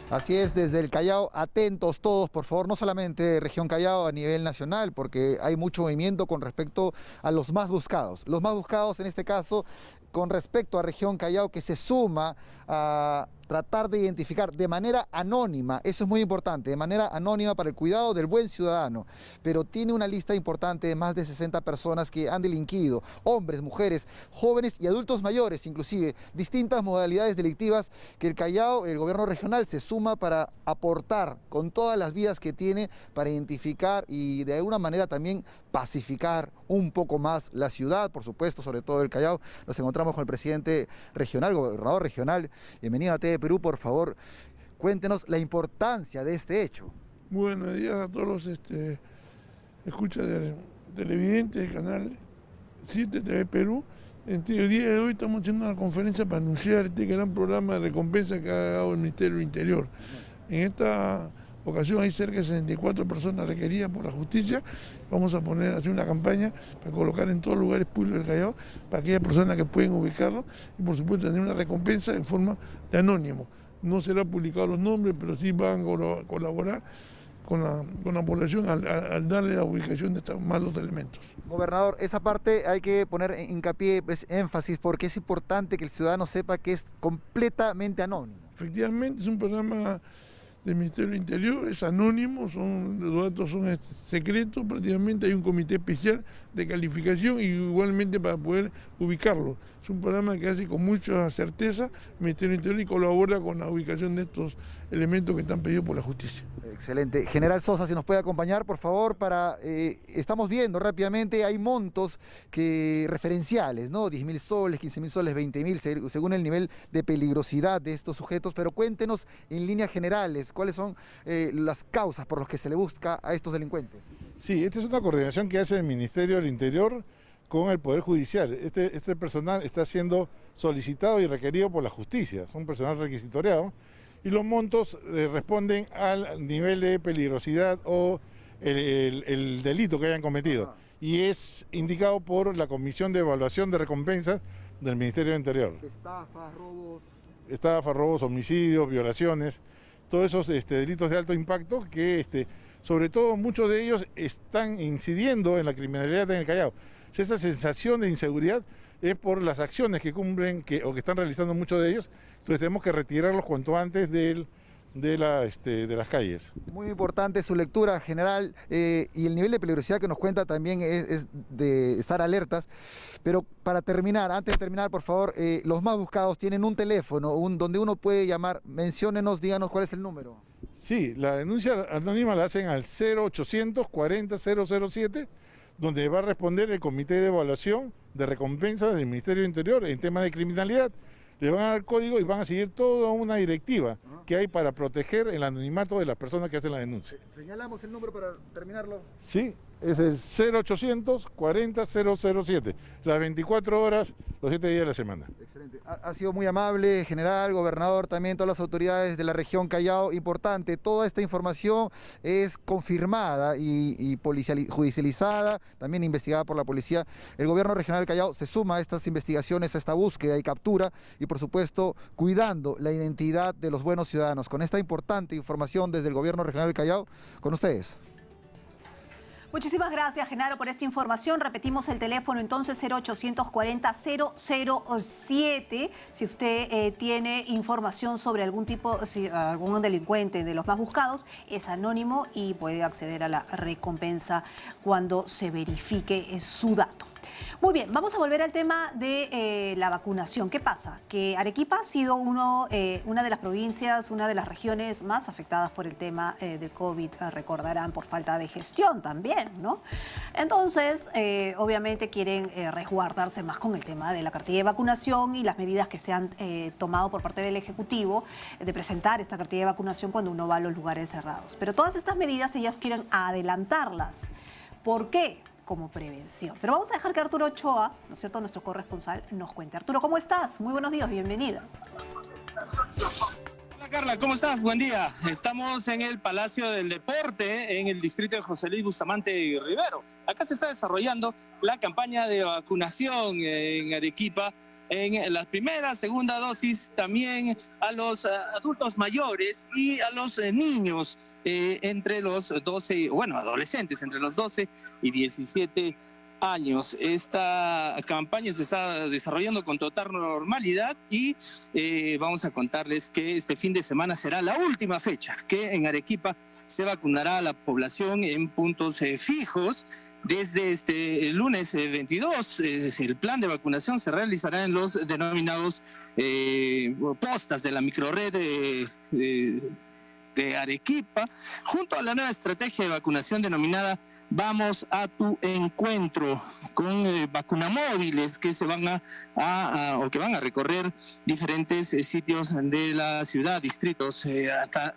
Así es, desde el Callao, atentos todos, por favor, no solamente región Callao, a nivel nacional, porque hay mucho movimiento con respecto a los más buscados. Los más buscados en este caso, con respecto a región Callao, que se suma a tratar de identificar de manera anónima, eso es muy importante, de manera anónima para el cuidado del buen ciudadano, pero tiene una lista importante de más de 60 personas que han delinquido, hombres, mujeres, jóvenes y adultos mayores, inclusive, distintas modalidades delictivas que el Callao, el gobierno regional, se suma para aportar con todas las vías que tiene para identificar y de alguna manera también pacificar un poco más la ciudad, por supuesto, sobre todo el Callao. Nos encontramos con el presidente regional, gobernador regional. Bienvenido a TV Perú, por favor, cuéntenos la importancia de este hecho. Buenos días a todos los escuchas televidentes del canal 7 TV Perú. El día de hoy estamos haciendo una conferencia para anunciar este gran programa de recompensa que ha dado el Ministerio del Interior. En esta ocasión hay cerca de 64 personas requeridas por la justicia. Vamos a hacer una campaña para colocar en todos los lugares públicos del Callao para aquellas personas que pueden ubicarlo y por supuesto tener una recompensa en forma de anónimo. No será publicado los nombres, pero sí van a colaborar con la población al darle la ubicación de estos malos elementos. Gobernador, esa parte hay que poner hincapié, énfasis, porque es importante que el ciudadano sepa que es completamente anónimo. Efectivamente, es un programa del Ministerio del Interior, es anónimo, los datos son secretos, prácticamente hay un comité especial de calificación y igualmente para poder ubicarlo. Es un programa que hace con mucha certeza el Ministerio del Interior y colabora con la ubicación de estos elementos que están pedidos por la justicia. Excelente. General Sosa, si nos puede acompañar, por favor, estamos viendo rápidamente, hay montos referenciales, ¿no? 10.000 soles, 15.000 soles, 20.000, según el nivel de peligrosidad de estos sujetos, pero cuéntenos en líneas generales, ¿cuáles son las causas por las que se le busca a estos delincuentes? Sí, esta es una coordinación que hace el Ministerio del Interior con el Poder Judicial. Este personal está siendo solicitado y requerido por la justicia, es un personal requisitoriado, y los montos responden al nivel de peligrosidad o el delito que hayan cometido. Y es indicado por la Comisión de Evaluación de Recompensas del Ministerio del Interior. Estafas, robos, homicidios, violaciones, todos esos delitos de alto impacto que sobre todo muchos de ellos están incidiendo en la criminalidad en el Callao. esa sensación de inseguridad es por las acciones que cumplen o que están realizando muchos de ellos. Entonces tenemos que retirarlos cuanto antes de las calles. Muy importante su lectura general y el nivel de peligrosidad que nos cuenta también es de estar alertas. Pero para terminar, antes de terminar, por favor, los más buscados tienen un teléfono donde uno puede llamar. Menciónenos, díganos cuál es el número. Sí, la denuncia anónima la hacen al 0800 40 007, donde va a responder el Comité de Evaluación de Recompensa del Ministerio del Interior en temas de criminalidad. Le van a dar código y van a seguir toda una directiva que hay para proteger el anonimato de las personas que hacen la denuncia. Señalamos el número para terminarlo. Sí, es el 0800 40 007, las 24 horas, los 7 días de la semana. Excelente. Ha sido muy amable, general, gobernador, también todas las autoridades de la región Callao. Importante, toda esta información es confirmada y judicializada, también investigada por la policía. El gobierno regional del Callao se suma a estas investigaciones, a esta búsqueda y captura y, por supuesto, cuidando la identidad de los buenos ciudadanos. Con esta importante información desde el gobierno regional del Callao, con ustedes. Muchísimas gracias, Genaro, por esta información. Repetimos el teléfono entonces 0840 007. Si usted tiene información sobre algún delincuente de los más buscados, es anónimo y puede acceder a la recompensa cuando se verifique su dato. Muy bien, vamos a volver al tema de la vacunación. ¿Qué pasa? Que Arequipa ha sido una de las provincias, una de las regiones más afectadas por el tema del COVID, recordarán, por falta de gestión también, ¿no? Entonces, obviamente quieren resguardarse más con el tema de la cartilla de vacunación y las medidas que se han tomado por parte del Ejecutivo de presentar esta cartilla de vacunación cuando uno va a los lugares cerrados. Pero todas estas medidas ellas quieren adelantarlas. ¿Por qué? Como prevención. Pero vamos a dejar que Arturo Ochoa, ¿no es cierto?, nuestro corresponsal, nos cuente. Arturo, ¿cómo estás? Muy buenos días, bienvenida. Hola Carla, ¿cómo estás? Buen día. Estamos en el Palacio del Deporte, en el distrito de José Luis Bustamante y Rivero. Acá se está desarrollando la campaña de vacunación en Arequipa, en la primera, segunda dosis, también a los adultos mayores y a los niños entre los 12, bueno, adolescentes entre los 12 y 17 años. Esta campaña se está desarrollando con total normalidad y vamos a contarles que este fin de semana será la última fecha que en Arequipa se vacunará a la población en puntos fijos. Desde el lunes 22, el plan de vacunación se realizará en los denominados postas de la microred de Arequipa, junto a la nueva estrategia de vacunación denominada Vamos a tu Encuentro, con vacunamóviles que se van que van a recorrer diferentes sitios de la ciudad, distritos.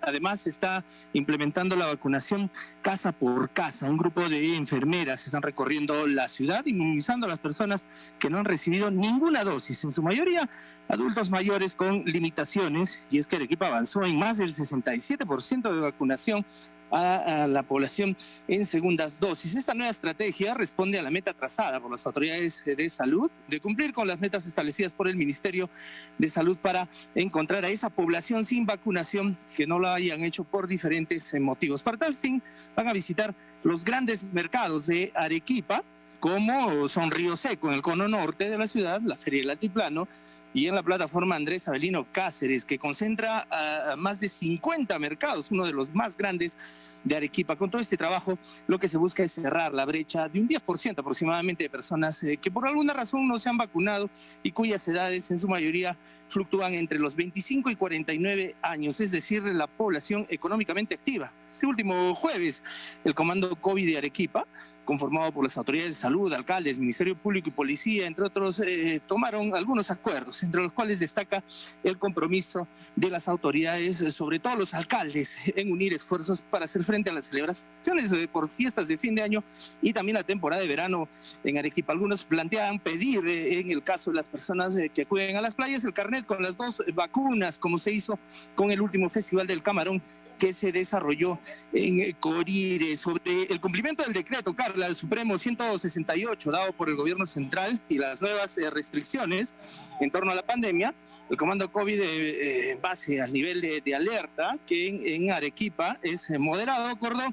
Además se está implementando la vacunación casa por casa. Un grupo de enfermeras están recorriendo la ciudad, inmunizando a las personas que no han recibido ninguna dosis, en su mayoría adultos mayores con limitaciones, y es que Arequipa avanzó en más del 67% de vacunación a la población en segundas dosis. Esta nueva estrategia responde a la meta trazada por las autoridades de salud de cumplir con las metas establecidas por el Ministerio de Salud para encontrar a esa población sin vacunación que no lo hayan hecho por diferentes motivos. Para tal fin van a visitar los grandes mercados de Arequipa, como son Río Seco en el cono norte de la ciudad, la Feria del Altiplano, y en la plataforma Andrés Avelino Cáceres, que concentra a más de 50 mercados, uno de los más grandes de Arequipa. Con todo este trabajo, lo que se busca es cerrar la brecha de un 10% aproximadamente de personas que por alguna razón no se han vacunado y cuyas edades en su mayoría fluctúan entre los 25 y 49 años, es decir, la población económicamente activa. Este último jueves, el Comando COVID de Arequipa, conformado por las autoridades de salud, alcaldes, Ministerio Público y Policía, entre otros, tomaron algunos acuerdos, entre los cuales destaca el compromiso de las autoridades, sobre todo los alcaldes, en unir esfuerzos para hacer frente a las celebraciones por fiestas de fin de año y también la temporada de verano en Arequipa. Algunos plantean pedir, en el caso de las personas que acuden a las playas, el carnet con las 2 vacunas, como se hizo con el último Festival del Camarón que se desarrolló en Corire. Sobre el cumplimiento del decreto, Carla, circular al Supremo 168 dado por el gobierno central y las nuevas restricciones en torno a la pandemia, el comando COVID en base al nivel de alerta que en Arequipa es moderado, acordó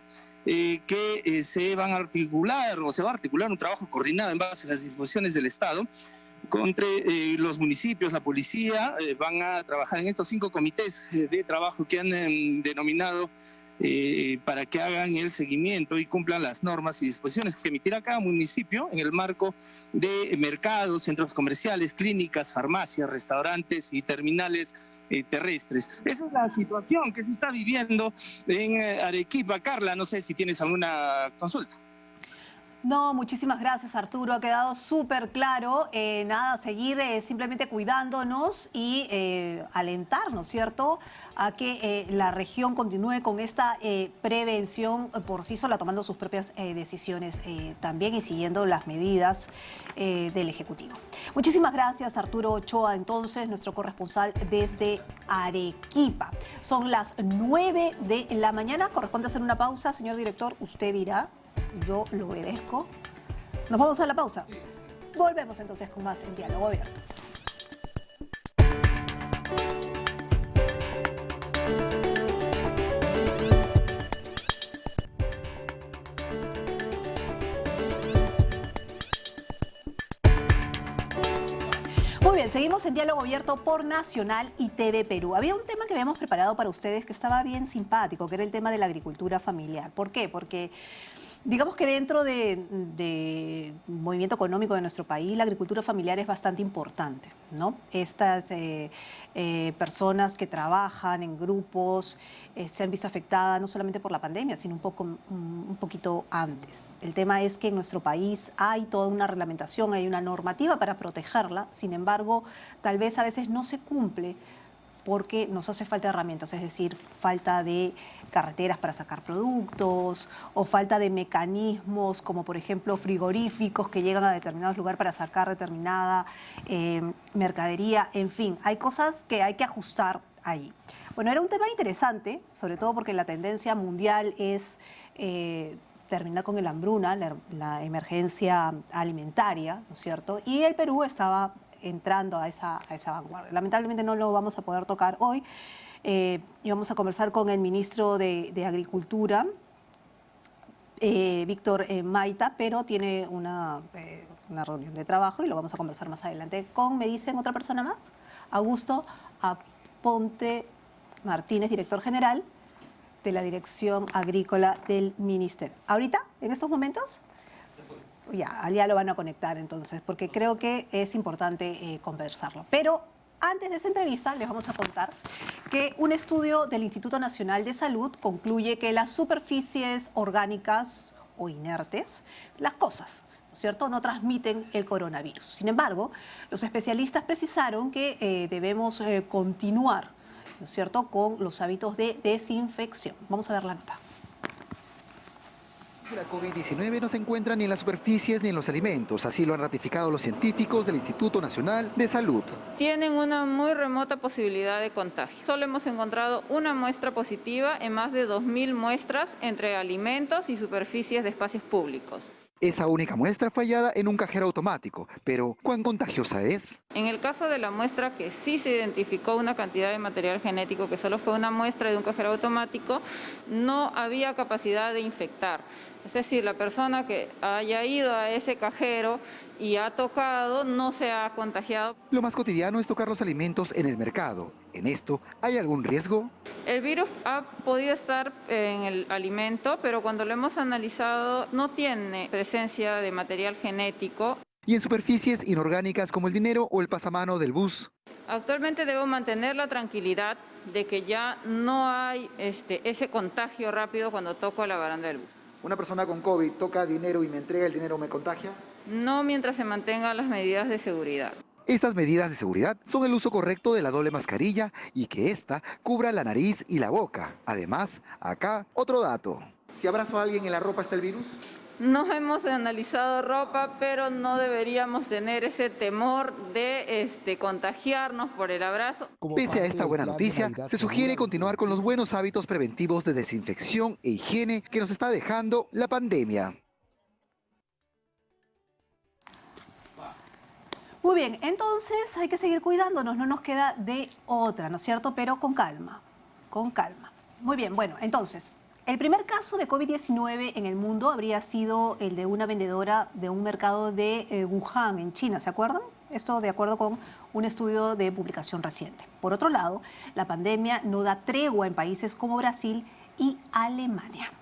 que se van a articular o se va a articular un trabajo coordinado en base a las disposiciones del Estado entre los municipios, la policía, van a trabajar en estos 5 comités de trabajo que han denominado para que hagan el seguimiento y cumplan las normas y disposiciones que emitirá cada municipio en el marco de mercados, centros comerciales, clínicas, farmacias, restaurantes y terminales terrestres. Esa es la situación que se está viviendo en Arequipa. Carla, no sé si tienes alguna consulta. No, muchísimas gracias, Arturo. Ha quedado súper claro. Nada, seguir simplemente cuidándonos y alentarnos, ¿cierto?, a que la región continúe con esta prevención por sí sola, tomando sus propias decisiones también y siguiendo las medidas del Ejecutivo. Muchísimas gracias, Arturo Ochoa, entonces, nuestro corresponsal desde Arequipa. Son las 9 de la mañana. Corresponde hacer una pausa, señor director. Usted dirá. Yo lo obedezco. Nos vamos a la pausa. Volvemos entonces con más en Diálogo Abierto. Muy bien, seguimos en Diálogo Abierto por Nacional y TV Perú. Había un tema que habíamos preparado para ustedes que estaba bien simpático, que era el tema de la agricultura familiar. ¿Por qué? Porque digamos que dentro del movimiento económico de nuestro país, la agricultura familiar es bastante importante, ¿no? Estas personas que trabajan en grupos se han visto afectadas no solamente por la pandemia, sino un poquito antes. El tema es que en nuestro país hay toda una reglamentación, hay una normativa para protegerla, sin embargo, tal vez a veces no se cumple porque nos hace falta herramientas, es decir, falta de carreteras para sacar productos o falta de mecanismos como por ejemplo frigoríficos que llegan a determinados lugares para sacar determinada mercadería, en fin, hay cosas que hay que ajustar ahí. Bueno, era un tema interesante, sobre todo porque la tendencia mundial es terminar con el hambruna, la emergencia alimentaria, ¿no es cierto? Y el Perú estaba entrando a esa vanguardia. Lamentablemente no lo vamos a poder tocar hoy. Y vamos a conversar con el ministro de Agricultura, Víctor Maita, pero tiene una reunión de trabajo y lo vamos a conversar más adelante con, me dicen, otra persona más, Augusto Aponte Martínez, director general de la Dirección Agrícola del Ministerio. ¿Ahorita, en estos momentos? Ya lo van a conectar entonces, porque creo que es importante conversarlo. Pero antes de esa entrevista les vamos a contar que un estudio del Instituto Nacional de Salud concluye que las superficies orgánicas o inertes, las cosas, ¿no es cierto?, no transmiten el coronavirus. Sin embargo, los especialistas precisaron que debemos continuar, ¿no es cierto?, con los hábitos de desinfección. Vamos a ver la nota. La COVID-19 no se encuentra ni en las superficies ni en los alimentos, así lo han ratificado los científicos del Instituto Nacional de Salud. Tienen una muy remota posibilidad de contagio. Solo hemos encontrado una muestra positiva en más de 2.000 muestras entre alimentos y superficies de espacios públicos. Esa única muestra fue hallada en un cajero automático, pero ¿cuán contagiosa es? En el caso de la muestra que sí se identificó una cantidad de material genético, que solo fue una muestra de un cajero automático, no había capacidad de infectar. Es decir, la persona que haya ido a ese cajero y ha tocado no se ha contagiado. Lo más cotidiano es tocar los alimentos en el mercado. ¿En esto hay algún riesgo? El virus ha podido estar en el alimento, pero cuando lo hemos analizado no tiene presencia de material genético. ¿Y en superficies inorgánicas como el dinero o el pasamano del bus? Actualmente debo mantener la tranquilidad de que ya no hay ese contagio rápido cuando toco la baranda del bus. ¿Una persona con COVID toca dinero y me entrega el dinero, me contagia? No mientras se mantengan las medidas de seguridad. Estas medidas de seguridad son el uso correcto de la doble mascarilla y que ésta cubra la nariz y la boca. Además, acá otro dato. Si abrazo a alguien en la ropa, ¿está el virus? No hemos analizado ropa, pero no deberíamos tener ese temor de contagiarnos por el abrazo. Pese a esta buena noticia, se sugiere continuar con los buenos hábitos preventivos de desinfección e higiene que nos está dejando la pandemia. Muy bien, entonces hay que seguir cuidándonos, no nos queda de otra, ¿no es cierto? Pero con calma, con calma. Muy bien, bueno, entonces, el primer caso de COVID-19 en el mundo habría sido el de una vendedora de un mercado de Wuhan, en China, ¿se acuerdan? Esto de acuerdo con un estudio de publicación reciente. Por otro lado, la pandemia no da tregua en países como Brasil y Alemania.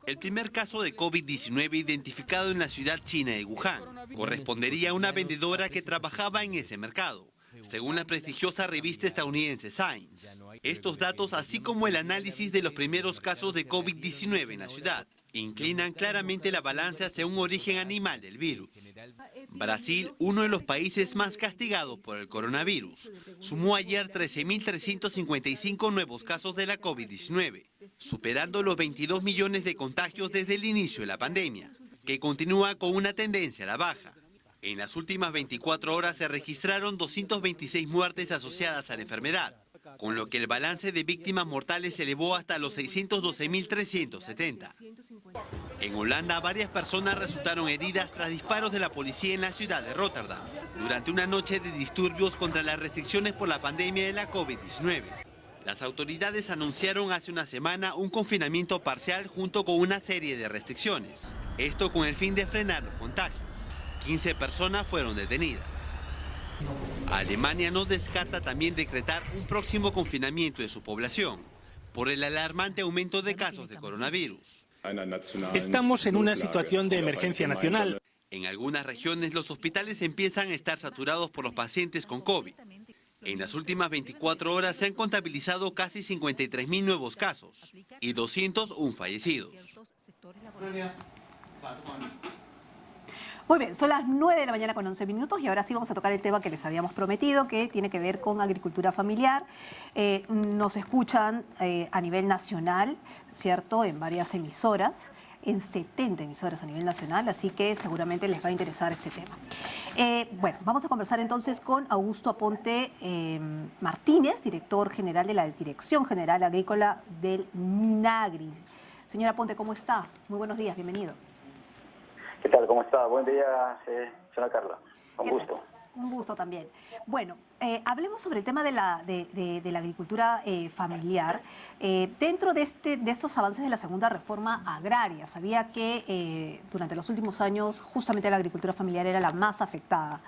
El primer caso de COVID-19 identificado en la ciudad china de Wuhan correspondería a una vendedora que trabajaba en ese mercado, según la prestigiosa revista estadounidense Science. Estos datos, así como el análisis de los primeros casos de COVID-19 en la ciudad, inclinan claramente la balanza hacia un origen animal del virus. Brasil, uno de los países más castigados por el coronavirus, sumó ayer 13.355 nuevos casos de la COVID-19, superando los 22 millones de contagios desde el inicio de la pandemia, que continúa con una tendencia a la baja. En las últimas 24 horas se registraron 226 muertes asociadas a la enfermedad, con lo que el balance de víctimas mortales se elevó hasta los 612.370. En Holanda, varias personas resultaron heridas tras disparos de la policía en la ciudad de Rotterdam, durante una noche de disturbios contra las restricciones por la pandemia de la COVID-19. Las autoridades anunciaron hace una semana un confinamiento parcial junto con una serie de restricciones. Esto con el fin de frenar los contagios. 15 personas fueron detenidas. Alemania no descarta también decretar un próximo confinamiento de su población por el alarmante aumento de casos de coronavirus. Estamos en una situación de emergencia nacional. En algunas regiones los hospitales empiezan a estar saturados por los pacientes con COVID. En las últimas 24 horas se han contabilizado casi 53.000 nuevos casos y 201 fallecidos. Muy bien, son las 9 de la mañana con 11 minutos y ahora sí vamos a tocar el tema que les habíamos prometido, que tiene que ver con agricultura familiar. Nos escuchan a nivel nacional, ¿cierto?, en varias emisoras, en 70 emisoras a nivel nacional, así que seguramente les va a interesar este tema. Bueno, vamos a conversar entonces con Augusto Aponte Martínez, director general de la Dirección General Agrícola del Minagri. Señora Aponte, ¿cómo está? Muy buenos días, bienvenido. ¿Qué tal? ¿Cómo está? Buen día, señora Carla. Un gusto. Un gusto también. Bueno, hablemos sobre el tema de la agricultura familiar. Dentro de estos avances de la segunda reforma agraria, sabía que durante los últimos años justamente la agricultura familiar era la más afectada.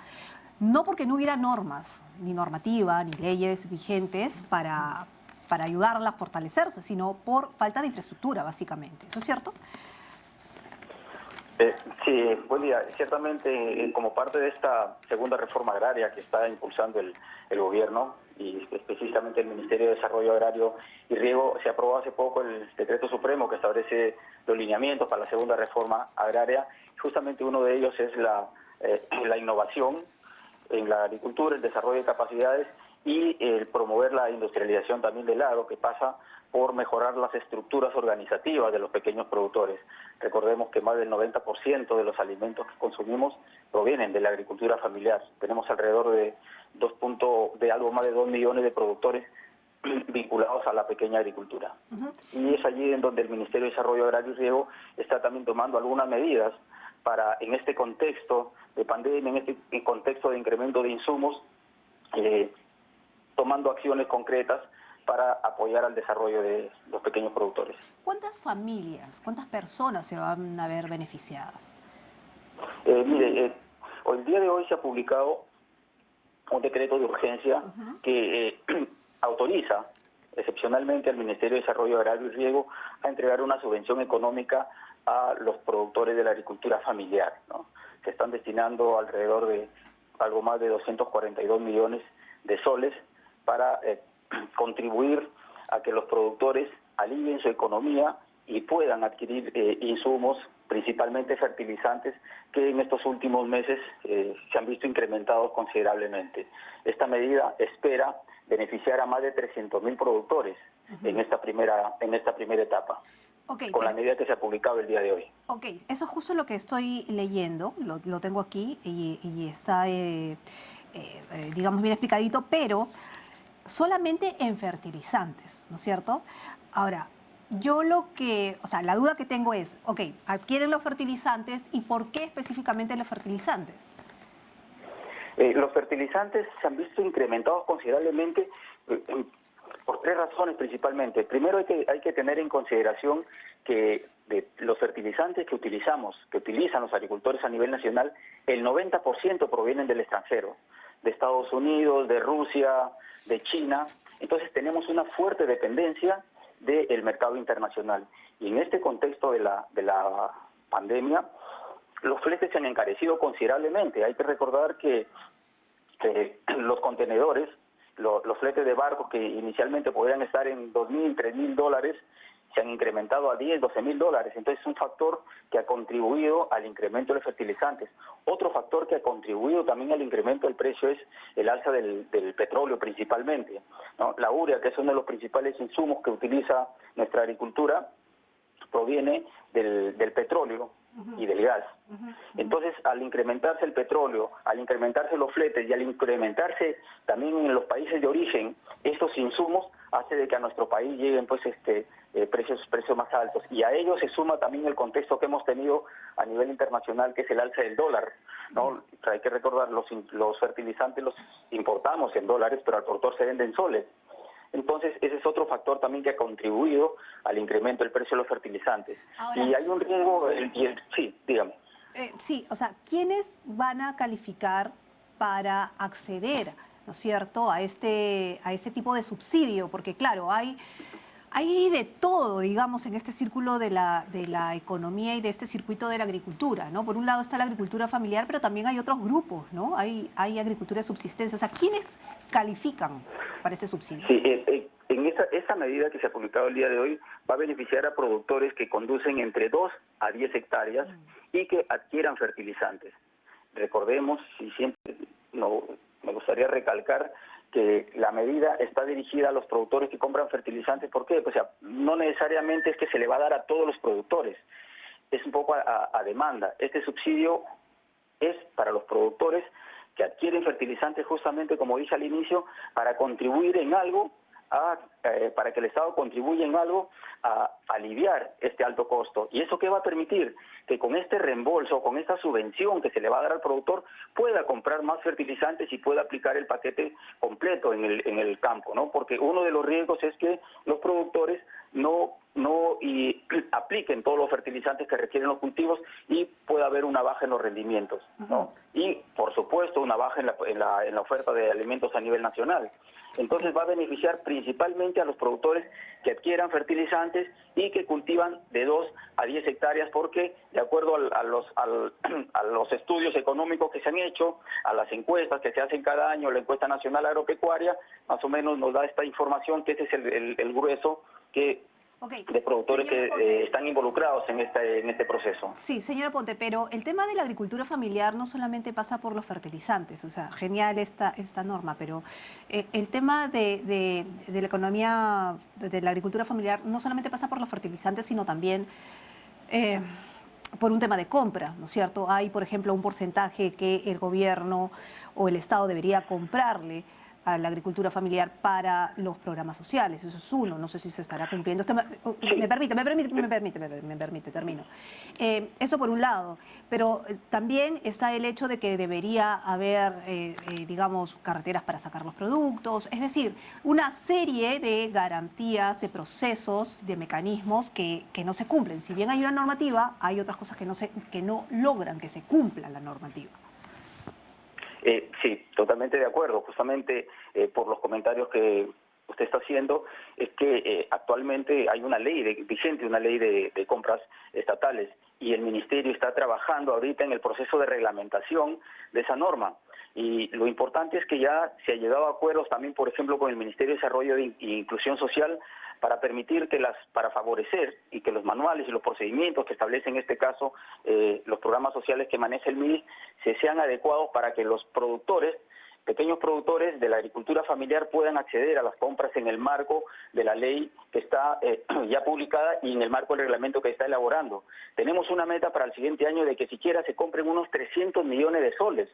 No porque no hubiera normas, ni normativa, ni leyes vigentes para ayudarla a fortalecerse, sino por falta de infraestructura, básicamente. ¿Eso es cierto? Sí, buen día. Ciertamente, como parte de esta segunda reforma agraria que está impulsando el gobierno y específicamente el Ministerio de Desarrollo Agrario y Riego, se aprobó hace poco el decreto supremo que establece los lineamientos para la segunda reforma agraria. Justamente uno de ellos es la innovación en la agricultura, el desarrollo de capacidades y el promover la industrialización también del agro, que pasa por mejorar las estructuras organizativas de los pequeños productores. Recordemos que más del 90% de los alimentos que consumimos provienen de la agricultura familiar. Tenemos alrededor de algo más de 2 millones de productores vinculados a la pequeña agricultura. Y es allí en donde el Ministerio de Desarrollo Agrario y Riego está también tomando algunas medidas para, en este contexto de pandemia, en este contexto de incremento de insumos, tomando acciones concretas para apoyar al desarrollo de los pequeños productores. ¿Cuántas familias, cuántas personas se van a ver beneficiadas? Mire, el día de hoy se ha publicado un decreto de urgencia que autoriza excepcionalmente al Ministerio de Desarrollo Agrario y Riego a entregar una subvención económica a los productores de la agricultura familiar, ¿no? Se están destinando alrededor de algo más de 242 millones de soles para contribuir a que los productores alivien su economía y puedan adquirir insumos, principalmente fertilizantes, que en estos últimos meses se han visto incrementados considerablemente. Esta medida espera beneficiar a más de 300.000 productores en esta primera etapa, con la medida que se ha publicado el día de hoy. Ok, eso es justo lo que estoy leyendo, lo tengo aquí y está, digamos, bien explicadito, pero solamente en fertilizantes, ¿no es cierto? Ahora, yo la duda que tengo es, ok, adquieren los fertilizantes y ¿por qué específicamente los fertilizantes? Los fertilizantes se han visto incrementados considerablemente por 3 razones principalmente. Primero hay que tener en consideración que de los fertilizantes que utilizan los agricultores a nivel nacional, el 90% provienen del extranjero, de Estados Unidos, de Rusia, de China. Entonces tenemos una fuerte dependencia del mercado internacional. Y en este contexto de la pandemia, los fletes se han encarecido considerablemente. Hay que recordar que los contenedores, los fletes de barcos que inicialmente podrían estar en $2.000, $3.000, se han incrementado a $10, $12.000. Entonces es un factor que ha contribuido al incremento de los fertilizantes. Otro factor que ha contribuido también al incremento del precio es el alza del petróleo principalmente, ¿no? La urea, que es uno de los principales insumos que utiliza nuestra agricultura, proviene del petróleo y del gas. Entonces, al incrementarse el petróleo, al incrementarse los fletes y al incrementarse también en los países de origen, estos insumos hace de que a nuestro país lleguen pues precios más altos. Y a ello se suma también el contexto que hemos tenido a nivel internacional, que es el alza del dólar, ¿no? Hay que recordar, los fertilizantes los importamos en dólares, pero al productor se vende en soles. Entonces, ese es otro factor también que ha contribuido al incremento del precio de los fertilizantes. Ahora, y hay un riesgo, sí, dígame. Sí, o sea, ¿quiénes van a calificar para acceder, ¿no es cierto?, a este tipo de subsidio? Porque claro, hay de todo, digamos, en este círculo de la economía y de este circuito de la agricultura, ¿no? Por un lado está la agricultura familiar, pero también hay otros grupos, ¿no? Hay agricultura de subsistencia. O sea, ¿quiénes califican para ese subsidio? Sí, en esa medida que se ha publicado el día de hoy va a beneficiar a productores que conducen entre 2 a 10 hectáreas y que adquieran fertilizantes. Recordemos, y siempre me gustaría recalcar, que la medida está dirigida a los productores que compran fertilizantes. ¿Por qué? Pues, no necesariamente es que se le va a dar a todos los productores, es un poco a demanda. Este subsidio es para los productores que adquieren fertilizantes, justamente como dije al inicio, para contribuir en algo, para que el Estado contribuya en algo a aliviar este alto costo. ¿Y eso qué va a permitir? Que con este reembolso, con esta subvención que se le va a dar al productor, pueda comprar más fertilizantes y pueda aplicar el paquete completo en el campo, ¿no? Porque uno de los riesgos es que los productores no apliquen todos los fertilizantes que requieren los cultivos y pueda haber una baja en los rendimientos, ¿no? Y, por supuesto, una baja en la oferta de alimentos a nivel nacional. Entonces va a beneficiar principalmente a los productores que adquieran fertilizantes y que cultivan de 2 a 10 hectáreas, porque de acuerdo a los estudios económicos que se han hecho, a las encuestas que se hacen cada año, la encuesta nacional agropecuaria, más o menos nos da esta información, que ese es el grueso de productores que están involucrados en este proceso. Sí, señora Ponte, pero el tema de la agricultura familiar no solamente pasa por los fertilizantes, o sea, genial esta norma, pero el tema de la economía, de la agricultura familiar, no solamente pasa por los fertilizantes, sino también por un tema de compra, ¿no es cierto? Hay, por ejemplo, un porcentaje que el gobierno o el Estado debería comprarle a la agricultura familiar para los programas sociales. Eso es uno, no sé si se estará cumpliendo. Me permite, termino. Eso por un lado, pero también está el hecho de que debería haber, digamos, carreteras para sacar los productos, es decir, una serie de garantías, de procesos, de mecanismos que no se cumplen. Si bien hay una normativa, hay otras cosas que no logran que se cumpla la normativa. Sí, totalmente de acuerdo. Justamente por los comentarios que usted está haciendo, es que actualmente hay una ley vigente, una ley de compras estatales, y el Ministerio está trabajando ahorita en el proceso de reglamentación de esa norma. Y lo importante es que ya se ha llegado a acuerdos también, por ejemplo, con el Ministerio de Desarrollo e Inclusión Social, para permitir para favorecer y que los manuales y los procedimientos que establecen en este caso los programas sociales que maneja el MIDI sean adecuados para que los productores, pequeños productores de la agricultura familiar, puedan acceder a las compras en el marco de la ley que está ya publicada y en el marco del reglamento que está elaborando. Tenemos una meta para el siguiente año de que siquiera se compren unos 300 millones de soles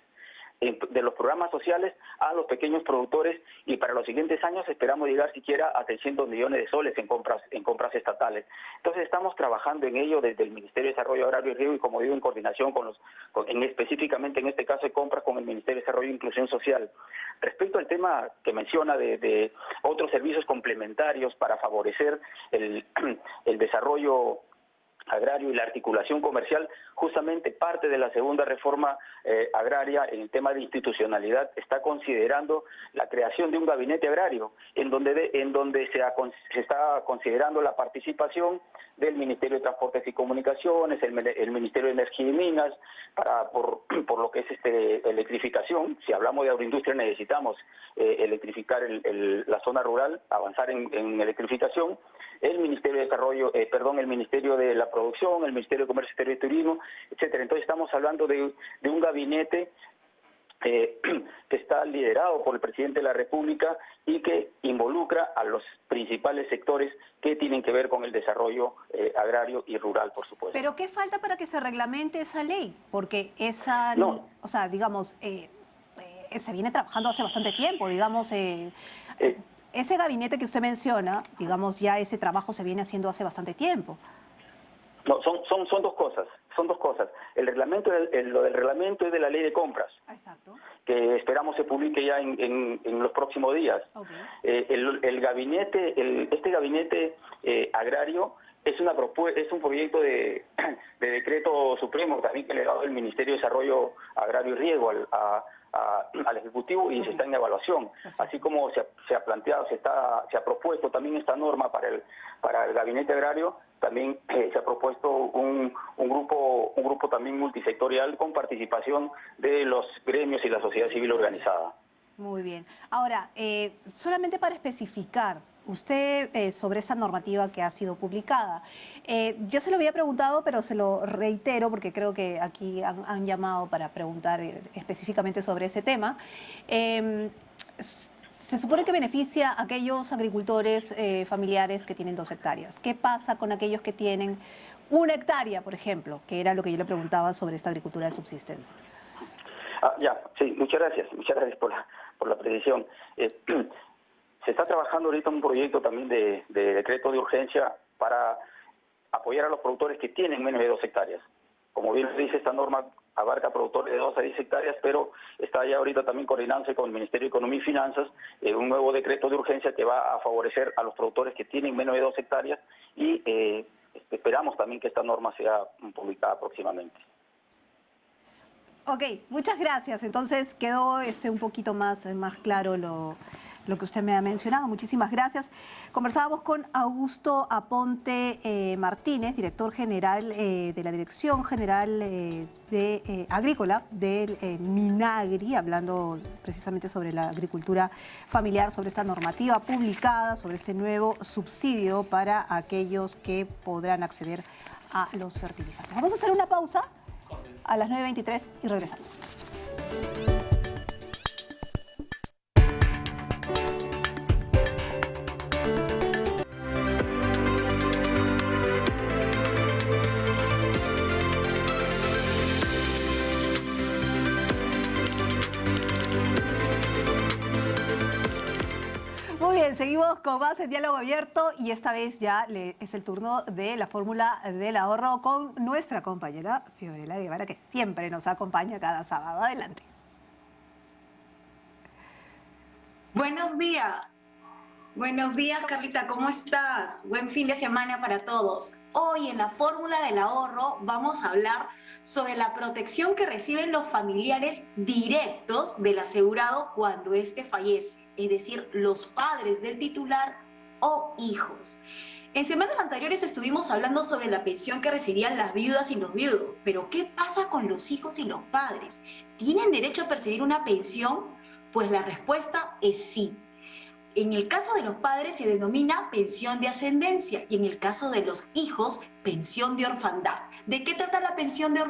de los programas sociales a los pequeños productores, y para los siguientes años esperamos llegar siquiera a 300 millones de soles en compras estatales. Entonces estamos trabajando en ello desde el Ministerio de Desarrollo Agrario y Riego, y como digo, en coordinación específicamente en este caso de compras con el Ministerio de Desarrollo e Inclusión Social. Respecto al tema que menciona de otros servicios complementarios para favorecer el desarrollo agrario y la articulación comercial, justamente parte de la segunda reforma agraria en el tema de institucionalidad está considerando la creación de un gabinete agrario en donde se está considerando la participación del Ministerio de Transportes y Comunicaciones, el Ministerio de Energía y Minas, por lo que es electrificación. Si hablamos de agroindustria, necesitamos electrificar la zona rural, avanzar en electrificación. El Ministerio de Desarrollo, el Ministerio de la Producción, el Ministerio de Comercio Exterior y Turismo, etcétera. Entonces estamos hablando de un gabinete que está liderado por el presidente de la República y que involucra a los principales sectores que tienen que ver con el desarrollo agrario y rural, por supuesto. ¿Pero qué falta para que se reglamente esa ley? Porque esa, o sea, digamos, se viene trabajando hace bastante tiempo, digamos, ese gabinete que usted menciona, digamos, ya ese trabajo se viene haciendo hace bastante tiempo. No, son dos cosas. El reglamento, lo del reglamento es de la ley de compras. Exacto. Que esperamos se publique ya en los próximos días. Okay. El gabinete, este gabinete agrario es un proyecto de decreto supremo también que le ha dado el Ministerio de Desarrollo Agrario y Riego al Ejecutivo, y se está en evaluación. Así como se ha planteado, se ha propuesto también esta norma para el gabinete agrario, también se ha propuesto un grupo también multisectorial con participación de los gremios y la sociedad civil organizada. Muy bien. Ahora, solamente para especificar, usted sobre esa normativa que ha sido publicada, yo se lo había preguntado, pero se lo reitero porque creo que aquí han llamado para preguntar específicamente sobre ese tema. Se supone que beneficia a aquellos agricultores familiares que tienen 2 hectáreas. ¿Qué pasa con aquellos que tienen 1 hectárea, por ejemplo? Que era lo que yo le preguntaba sobre esta agricultura de subsistencia. Sí, muchas gracias por la precisión. Se está trabajando ahorita un proyecto también de decreto de urgencia para apoyar a los productores que tienen menos de 2 hectáreas. Como bien dice, esta norma abarca productores de 2 a 10 hectáreas, pero está ya ahorita también coordinándose con el Ministerio de Economía y Finanzas un nuevo decreto de urgencia que va a favorecer a los productores que tienen menos de 2 hectáreas, y esperamos también que esta norma sea publicada próximamente. Ok, muchas gracias. Entonces quedó un poquito más claro lo que usted me ha mencionado. Muchísimas gracias. Conversábamos con Augusto Aponte Martínez, director general de la Dirección General Agrícola del Minagri, hablando precisamente sobre la agricultura familiar, sobre esta normativa publicada, sobre este nuevo subsidio para aquellos que podrán acceder a los fertilizantes. Vamos a hacer una pausa a las 9:23 y regresamos. Muy bien, seguimos con más en Diálogo Abierto, y esta vez ya es el turno de la fórmula del ahorro con nuestra compañera Fiorella Guevara, que siempre nos acompaña cada sábado. Adelante. Buenos días. Buenos días, Carlita, ¿cómo estás? Buen fin de semana para todos. Hoy en la fórmula del ahorro vamos a hablar sobre la protección que reciben los familiares directos del asegurado cuando éste fallece, es decir, los padres del titular o hijos. En semanas anteriores estuvimos hablando sobre la pensión que recibían las viudas y los viudos, pero ¿qué pasa con los hijos y los padres? ¿Tienen derecho a percibir una pensión? Pues la respuesta es sí. En el caso de los padres se denomina pensión de ascendencia, y en el caso de los hijos, pensión de orfandad. ¿De qué trata la pensión de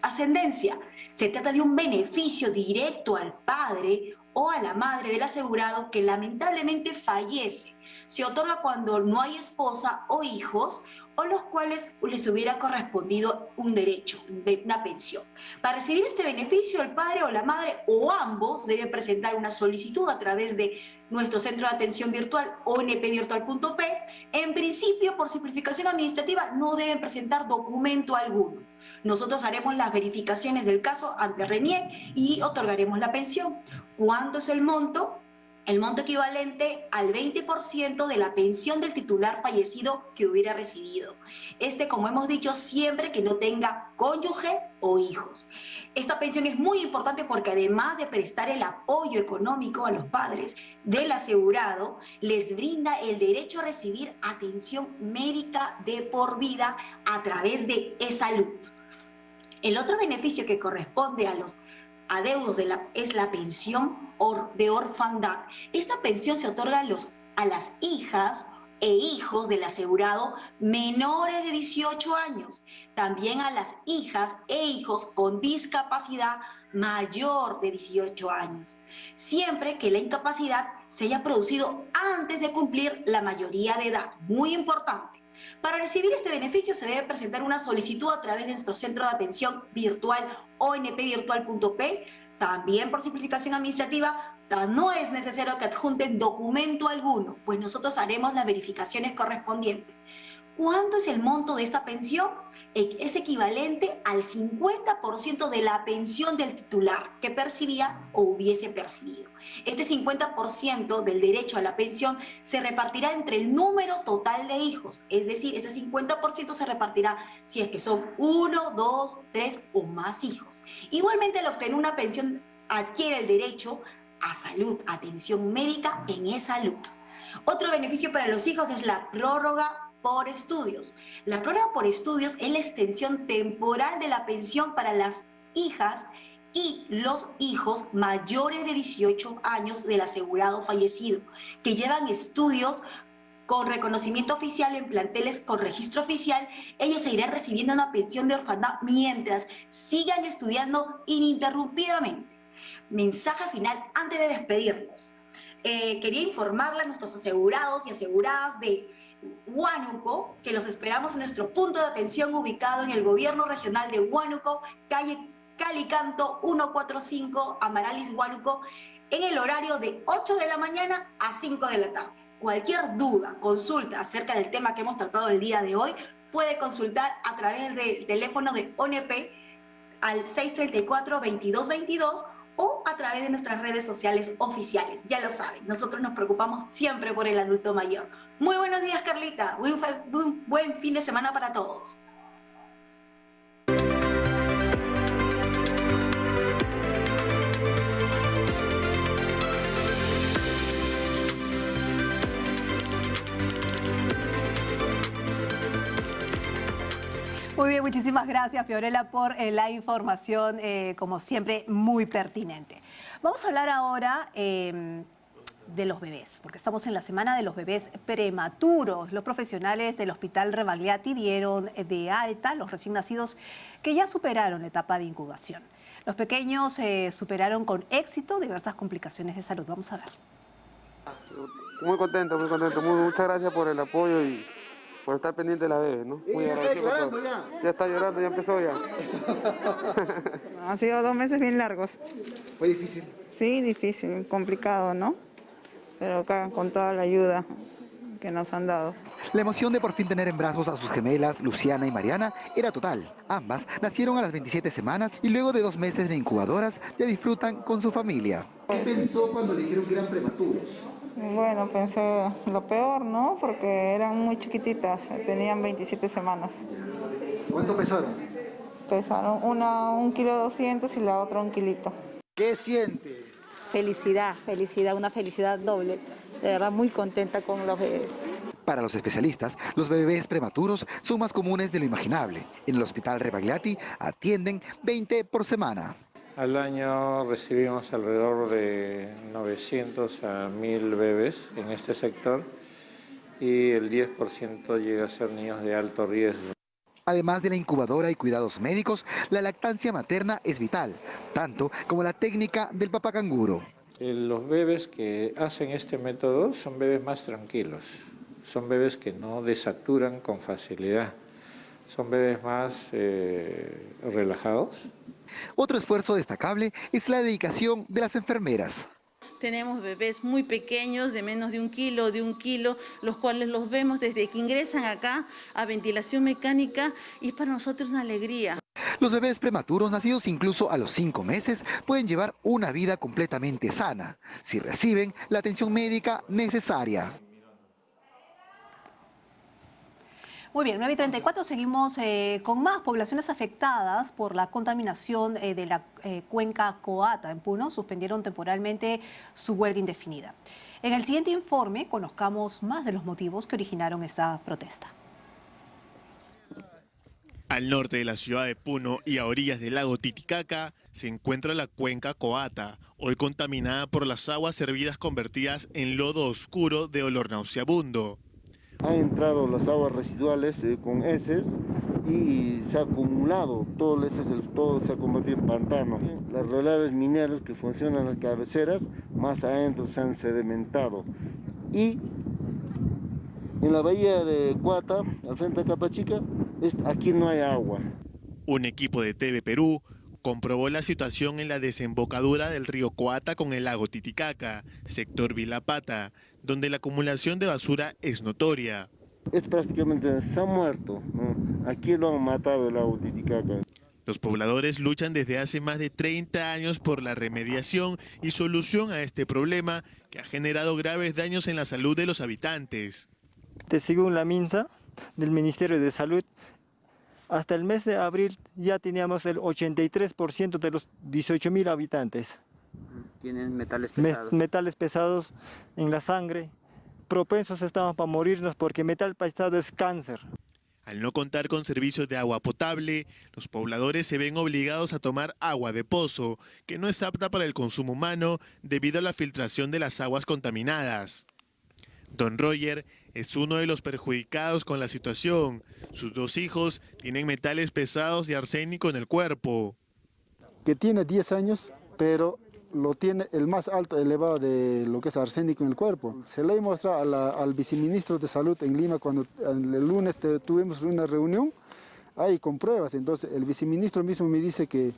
ascendencia? Se trata de un beneficio directo al padre o a la madre del asegurado que lamentablemente fallece. Se otorga cuando no hay esposa o hijos, o los cuales les hubiera correspondido un derecho, una pensión. Para recibir este beneficio, el padre o la madre o ambos deben presentar una solicitud a través de nuestro centro de atención virtual onpvirtual.p. En principio, por simplificación administrativa, no deben presentar documento alguno. Nosotros haremos las verificaciones del caso ante RENIEC y otorgaremos la pensión. ¿Cuánto es el monto? El monto equivalente al 20% de la pensión del titular fallecido que hubiera recibido. Como hemos dicho, siempre que no tenga cónyuge o hijos. Esta pensión es muy importante porque además de prestar el apoyo económico a los padres del asegurado, les brinda el derecho a recibir atención médica de por vida a través de e-salud. El otro beneficio que corresponde a los adeudos es la pensión de orfandad. Esta pensión se otorga a las hijas e hijos del asegurado menores de 18 años, también a las hijas e hijos con discapacidad mayor de 18 años, siempre que la incapacidad se haya producido antes de cumplir la mayoría de edad. Muy importante. Para recibir este beneficio se debe presentar una solicitud a través de nuestro centro de atención virtual onpvirtual.p. También por simplificación administrativa, no es necesario que adjunten documento alguno, pues nosotros haremos las verificaciones correspondientes. ¿Cuánto es el monto de esta pensión? Es equivalente al 50% de la pensión del titular que percibía o hubiese percibido. Este 50% del derecho a la pensión se repartirá entre el número total de hijos, es decir, este 50% se repartirá si es que son 1, 2, 3 o más hijos. Igualmente, al obtener una pensión adquiere el derecho a salud, atención médica en e-salud. Otro beneficio para los hijos es la prórroga por estudios. La prórroga por estudios es la extensión temporal de la pensión para las hijas y los hijos mayores de 18 años del asegurado fallecido, que llevan estudios con reconocimiento oficial en planteles con registro oficial. Ellos seguirán recibiendo una pensión de orfandad mientras sigan estudiando ininterrumpidamente. Mensaje final antes de despedirnos. Quería informarle a nuestros asegurados y aseguradas de Huánuco que los esperamos en nuestro punto de atención ubicado en el gobierno regional de Huánuco, calle Calicanto 145, Amaralis, Huánuco, en el horario de 8 de la mañana a 5 de la tarde. Cualquier duda, consulta acerca del tema que hemos tratado el día de hoy, puede consultar a través del teléfono de ONP al 634-2222 o a través de nuestras redes sociales oficiales. Ya lo saben, nosotros nos preocupamos siempre por el adulto mayor. Muy buenos días, Carlita. Buen fin de semana para todos. Muy bien, muchísimas gracias, Fiorella, por la información, como siempre, muy pertinente. Vamos a hablar ahora de los bebés, porque estamos en la semana de los bebés prematuros. Los profesionales del Hospital Rebagliati dieron de alta los recién nacidos que ya superaron la etapa de incubación. Los pequeños superaron con éxito diversas complicaciones de salud. Vamos a ver. Muy contento, muy contento. Muchas gracias por el apoyo y por estar pendiente de la bebé, ¿no? Muy agradecido por todo. Ya está llorando, ya empezó ya. Han sido 2 meses bien largos. ¿Fue difícil? Sí, difícil, complicado, ¿no? Pero acá con toda la ayuda que nos han dado. La emoción de por fin tener en brazos a sus gemelas, Luciana y Mariana, era total. Ambas nacieron a las 27 semanas y luego de 2 meses de incubadoras ya disfrutan con su familia. ¿Qué pensó cuando le dijeron que eran prematuros? Bueno, pensé lo peor, ¿no? Porque eran muy chiquititas, tenían 27 semanas. ¿Cuánto pesaron? Pesaron una 1,2 kg y la otra 1 kilito. ¿Qué siente? Felicidad, una felicidad doble. De verdad muy contenta con los bebés. Para los especialistas, los bebés prematuros son más comunes de lo imaginable. En el Hospital Rebagliati atienden 20 por semana. Al año recibimos alrededor de 900 a 1000 bebés en este sector y el 10% llega a ser niños de alto riesgo. Además de la incubadora y cuidados médicos, la lactancia materna es vital, tanto como la técnica del papacanguro. Los bebés que hacen este método son bebés más tranquilos. son bebés que no desaturan con facilidad, son bebés más relajados. Otro esfuerzo destacable es la dedicación de las enfermeras. Tenemos bebés muy pequeños, de menos de 1 kilo, los cuales los vemos desde que ingresan acá a ventilación mecánica y es para nosotros una alegría. Los bebés prematuros nacidos incluso a los 5 meses pueden llevar una vida completamente sana si reciben la atención médica necesaria. Muy bien, 9:34, seguimos con más poblaciones afectadas por la contaminación de la cuenca Coata en Puno. Suspendieron temporalmente su huelga indefinida. En el siguiente informe conozcamos más de los motivos que originaron esta protesta. Al norte de la ciudad de Puno y a orillas del lago Titicaca se encuentra la cuenca Coata, hoy contaminada por las aguas servidas convertidas en lodo oscuro de olor nauseabundo. Han entrado las aguas residuales con heces y se ha acumulado, todo se ha convertido en pantano. Las relaves mineras que funcionan en las cabeceras, más adentro se han sedimentado. Y en la bahía de Coata, al frente de Capachica, aquí no hay agua. Un equipo de TV Perú comprobó la situación en la desembocadura del río Coata con el lago Titicaca, sector Vilapata, donde la acumulación de basura es notoria. Prácticamente se ha muerto, ¿no? Aquí lo han matado el lago Titicaca. Los pobladores luchan desde hace más de 30 años por la remediación y solución a este problema que ha generado graves daños en la salud de los habitantes. Según la MINSA del Ministerio de Salud, hasta el mes de abril ya teníamos el 83% de los 18.000 habitantes. ¿Tienen metales pesados? Metales pesados en la sangre. Propensos estaban para morirnos porque metal pesado es cáncer. Al no contar con servicios de agua potable, los pobladores se ven obligados a tomar agua de pozo, que no es apta para el consumo humano debido a la filtración de las aguas contaminadas. Don Roger es uno de los perjudicados con la situación. Sus 2 hijos tienen metales pesados y arsénico en el cuerpo. Que tiene 10 años, pero lo tiene el más alto elevado de lo que es arsénico en el cuerpo. Se le mostró al viceministro de Salud en Lima cuando el lunes tuvimos una reunión, ahí con pruebas. Entonces el viceministro mismo me dice que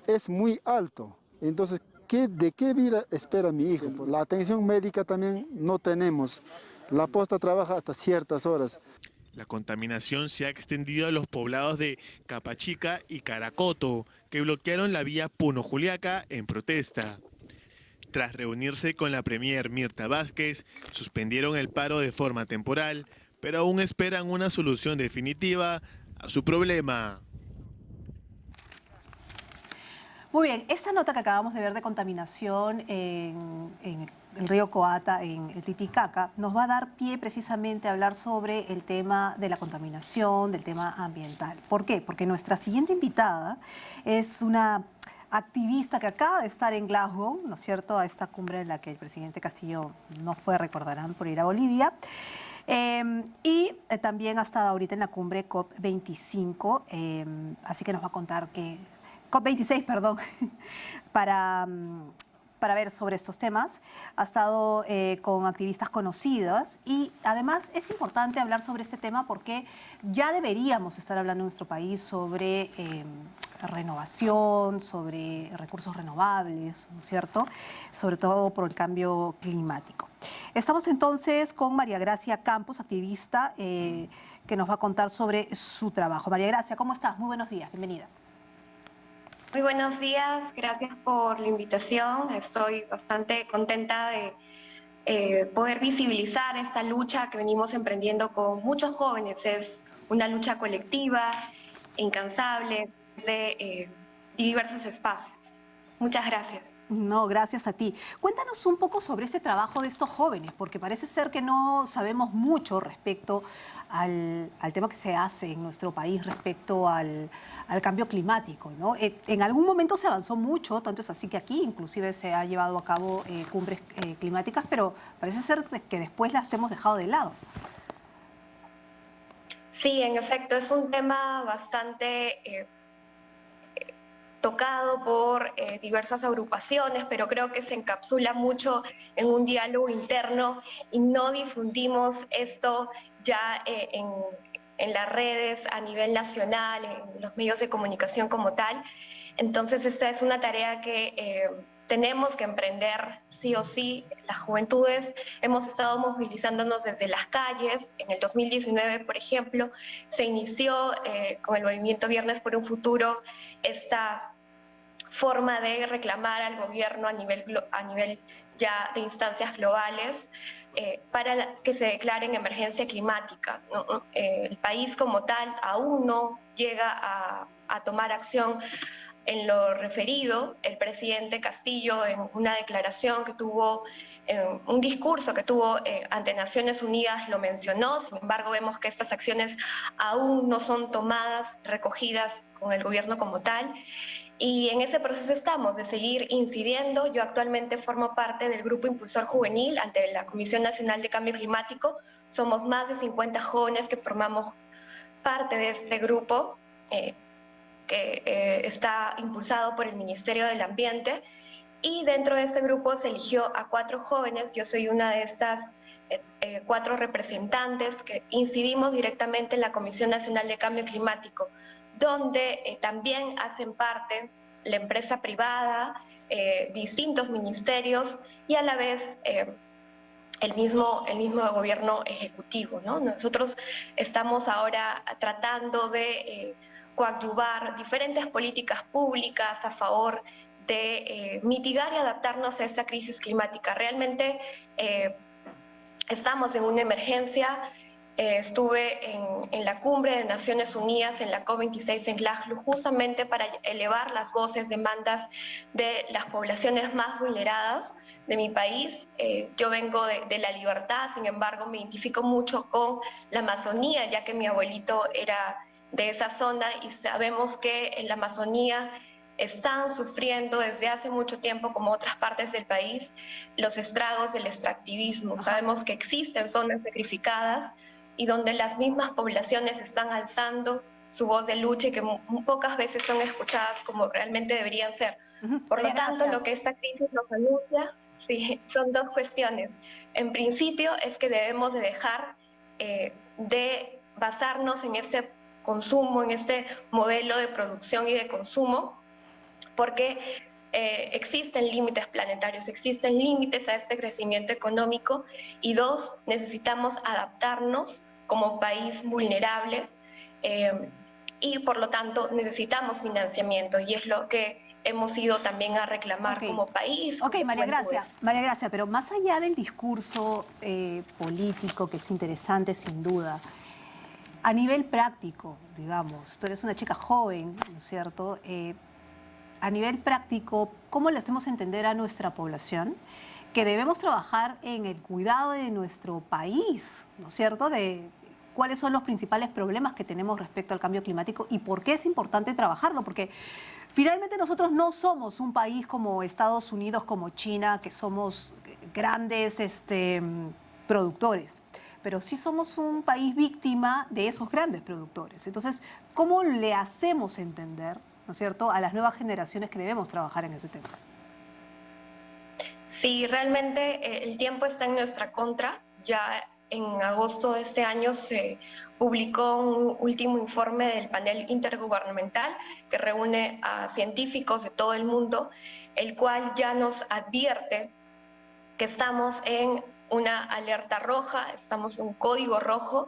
es muy alto. Entonces, ¿de qué vida espera mi hijo? La atención médica también no tenemos. La posta trabaja hasta ciertas horas. La contaminación se ha extendido a los poblados de Capachica y Caracoto, que bloquearon la vía Puno-Juliaca en protesta. Tras reunirse con la premier Mirta Vázquez, suspendieron el paro de forma temporal, pero aún esperan una solución definitiva a su problema. Muy bien, esta nota que acabamos de ver de contaminación en el río Coata, en el Titicaca, nos va a dar pie precisamente a hablar sobre el tema de la contaminación, del tema ambiental. ¿Por qué? Porque nuestra siguiente invitada es una activista que acaba de estar en Glasgow, ¿no es cierto?, a esta cumbre en la que el presidente Castillo no fue, recordarán, por ir a Bolivia. Y también ha estado ahorita en la cumbre COP25, así que nos va a contar que... COP26, perdón, para ver sobre estos temas. Ha estado con activistas conocidas y además es importante hablar sobre este tema porque ya deberíamos estar hablando en nuestro país sobre renovación, sobre recursos renovables, ¿no es cierto? Sobre todo por el cambio climático. Estamos entonces con María Gracia Campos, activista, que nos va a contar sobre su trabajo. María Gracia, ¿cómo estás? Muy buenos días, bienvenida. Muy buenos días, gracias por la invitación. Estoy bastante contenta de poder visibilizar esta lucha que venimos emprendiendo con muchos jóvenes. Es una lucha colectiva, incansable, de diversos espacios. Muchas gracias. No, gracias a ti. Cuéntanos un poco sobre este trabajo de estos jóvenes, porque parece ser que no sabemos mucho respecto al tema que se hace en nuestro país respecto al cambio climático, ¿no? En algún momento se avanzó mucho, tanto es así que aquí inclusive se ha llevado a cabo cumbres climáticas, pero parece ser que después las hemos dejado de lado. Sí, en efecto, es un tema bastante tocado por diversas agrupaciones, pero creo que se encapsula mucho en un diálogo interno y no difundimos esto ya en las redes a nivel nacional, en los medios de comunicación como tal. Entonces esta es una tarea que tenemos que emprender sí o sí. Las juventudes hemos estado movilizándonos desde las calles. En el 2019, por ejemplo, se inició con el movimiento Viernes por un Futuro esta forma de reclamar al gobierno a nivel ya de instancias globales para que se declare en emergencia climática, ¿no? El país como tal aún no llega a tomar acción en lo referido. El presidente Castillo, en una declaración que tuvo, un discurso que tuvo ante Naciones Unidas, lo mencionó. Sin embargo, vemos que estas acciones aún no son tomadas, recogidas con el gobierno como tal. Y en ese proceso estamos, de seguir incidiendo. Yo actualmente formo parte del Grupo Impulsor Juvenil ante la Comisión Nacional de Cambio Climático. Somos más de 50 jóvenes que formamos parte de este grupo, que está impulsado por el Ministerio del Ambiente, y dentro de este grupo se eligió a 4 jóvenes. Yo soy una de estas 4 representantes que incidimos directamente en la Comisión Nacional de Cambio Climático, donde también hacen parte la empresa privada, distintos ministerios y a la vez el mismo gobierno ejecutivo, ¿no? Nosotros estamos ahora tratando de coadyuvar diferentes políticas públicas a favor de mitigar y adaptarnos a esta crisis climática. Realmente estamos en una emergencia. Estuve en la cumbre de Naciones Unidas, en la COP26 en Glasgow, justamente para elevar las voces, demandas de las poblaciones más vulneradas de mi país. Yo vengo de La Libertad, sin embargo me identifico mucho con la Amazonía, ya que mi abuelito era de esa zona, y sabemos que en la Amazonía están sufriendo desde hace mucho tiempo, como otras partes del país, los estragos del extractivismo. Sabemos que existen zonas sacrificadas y donde las mismas poblaciones están alzando su voz de lucha y que pocas veces son escuchadas como realmente deberían ser. Por lo tanto, lo que esta crisis nos anuncia, sí, son 2 cuestiones. En principio es que debemos de dejar de basarnos en ese consumo, en este modelo de producción y de consumo, porque existen límites planetarios, existen límites a este crecimiento económico. Y 2, necesitamos adaptarnos como país vulnerable y por lo tanto necesitamos financiamiento, y es lo que hemos ido también a reclamar como país. Ok, María Gracia, pero más allá del discurso político, que es interesante sin duda, a nivel práctico, digamos, tú eres una chica joven, ¿no es cierto? A nivel práctico, ¿cómo le hacemos entender a nuestra población que debemos trabajar en el cuidado de nuestro país, ¿no es cierto? De cuáles son los principales problemas que tenemos respecto al cambio climático y por qué es importante trabajarlo, porque finalmente nosotros no somos un país como Estados Unidos, como China, que somos grandes productores, pero sí somos un país víctima de esos grandes productores. Entonces, ¿cómo le hacemos entender, ¿no es cierto?, a las nuevas generaciones que debemos trabajar en ese tema? Sí, realmente el tiempo está en nuestra contra. Ya en agosto de este año se publicó un último informe del panel intergubernamental que reúne a científicos de todo el mundo, el cual ya nos advierte que estamos en una alerta roja, estamos en un código rojo.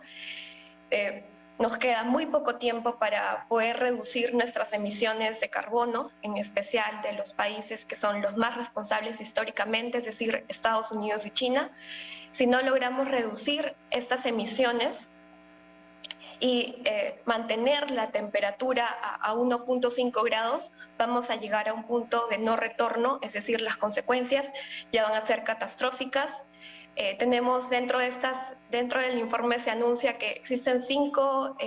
Nos queda muy poco tiempo para poder reducir nuestras emisiones de carbono, en especial de los países que son los más responsables históricamente, es decir, Estados Unidos y China. Si no logramos reducir estas emisiones y mantener la temperatura a 1.5 grados, vamos a llegar a un punto de no retorno, es decir, las consecuencias ya van a ser catastróficas. Tenemos dentro del informe se anuncia que existen 5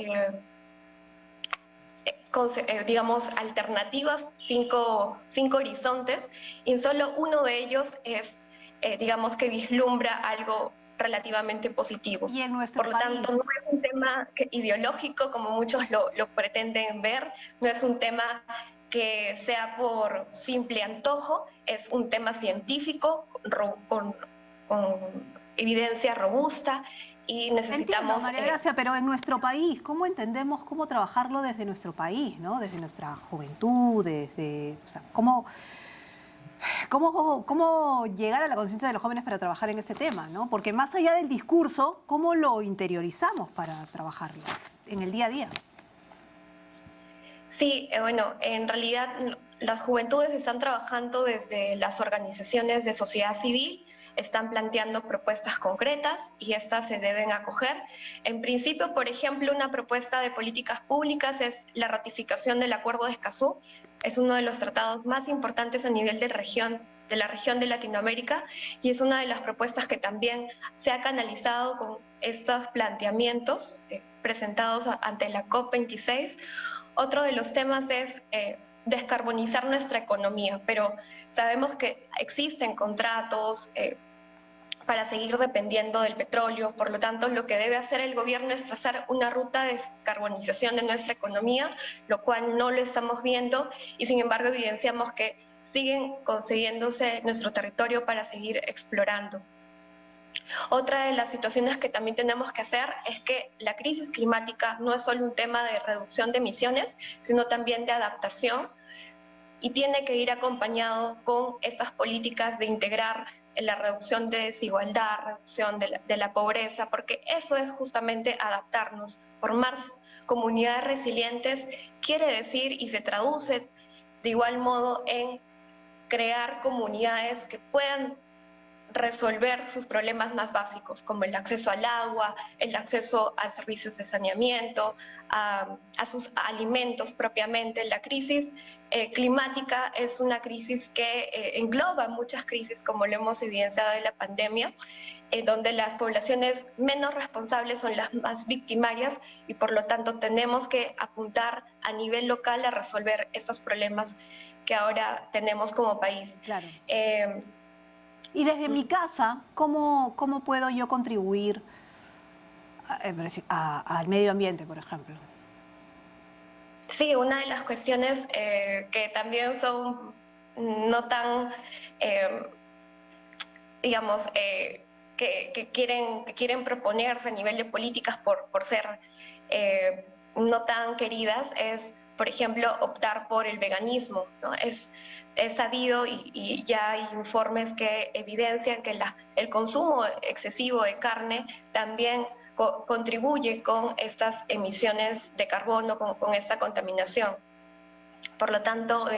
digamos, alternativas, 5 horizontes, y solo uno de ellos es, digamos, que vislumbra algo relativamente positivo. ¿Y en nuestro Por lo tanto, no es un tema ideológico como muchos lo pretenden ver, no es un tema que sea por simple antojo, es un tema científico con evidencia robusta y necesitamos... Entiendo, María Gracia, pero en nuestro país, ¿cómo entendemos cómo trabajarlo desde nuestro país, ¿no? Desde nuestra juventud, desde... O sea, ¿cómo llegar a la conciencia de los jóvenes para trabajar en este tema, ¿no? Porque más allá del discurso, ¿cómo lo interiorizamos para trabajarlo en el día a día? Sí, bueno, en realidad las juventudes están trabajando desde las organizaciones de sociedad civil, están planteando propuestas concretas y estas se deben acoger. En principio, por ejemplo, una propuesta de políticas públicas es la ratificación del Acuerdo de Escazú. Es uno de los tratados más importantes a nivel de la región de Latinoamérica y es una de las propuestas que también se ha canalizado con estos planteamientos presentados ante la COP26. Otro de los temas es descarbonizar nuestra economía, pero sabemos que existen contratos para seguir dependiendo del petróleo. Por lo tanto, lo que debe hacer el gobierno es trazar una ruta de descarbonización de nuestra economía, lo cual no lo estamos viendo y sin embargo evidenciamos que siguen concediéndose nuestro territorio para seguir explorando. Otra de las situaciones que también tenemos que hacer es que la crisis climática no es solo un tema de reducción de emisiones, sino también de adaptación y tiene que ir acompañado con estas políticas de integrar la reducción de desigualdad, reducción de la pobreza, porque eso es justamente adaptarnos. Formar comunidades resilientes quiere decir y se traduce de igual modo en crear comunidades que puedan resolver sus problemas más básicos, como el acceso al agua, el acceso a servicios de saneamiento, a sus alimentos propiamente. La crisis climática es una crisis que engloba muchas crisis, como lo hemos evidenciado en la pandemia, donde las poblaciones menos responsables son las más victimarias y por lo tanto tenemos que apuntar a nivel local a resolver esos problemas que ahora tenemos como país. Claro. Y desde mi casa, ¿cómo puedo yo contribuir al medio ambiente, por ejemplo? Sí, una de las cuestiones que también son no tan, digamos, que quieren proponerse a nivel de políticas por ser no tan queridas es, por ejemplo, optar por el veganismo, ¿no? Es sabido y ya hay informes que evidencian que el consumo excesivo de carne también contribuye con estas emisiones de carbono, con esta contaminación. Por lo tanto,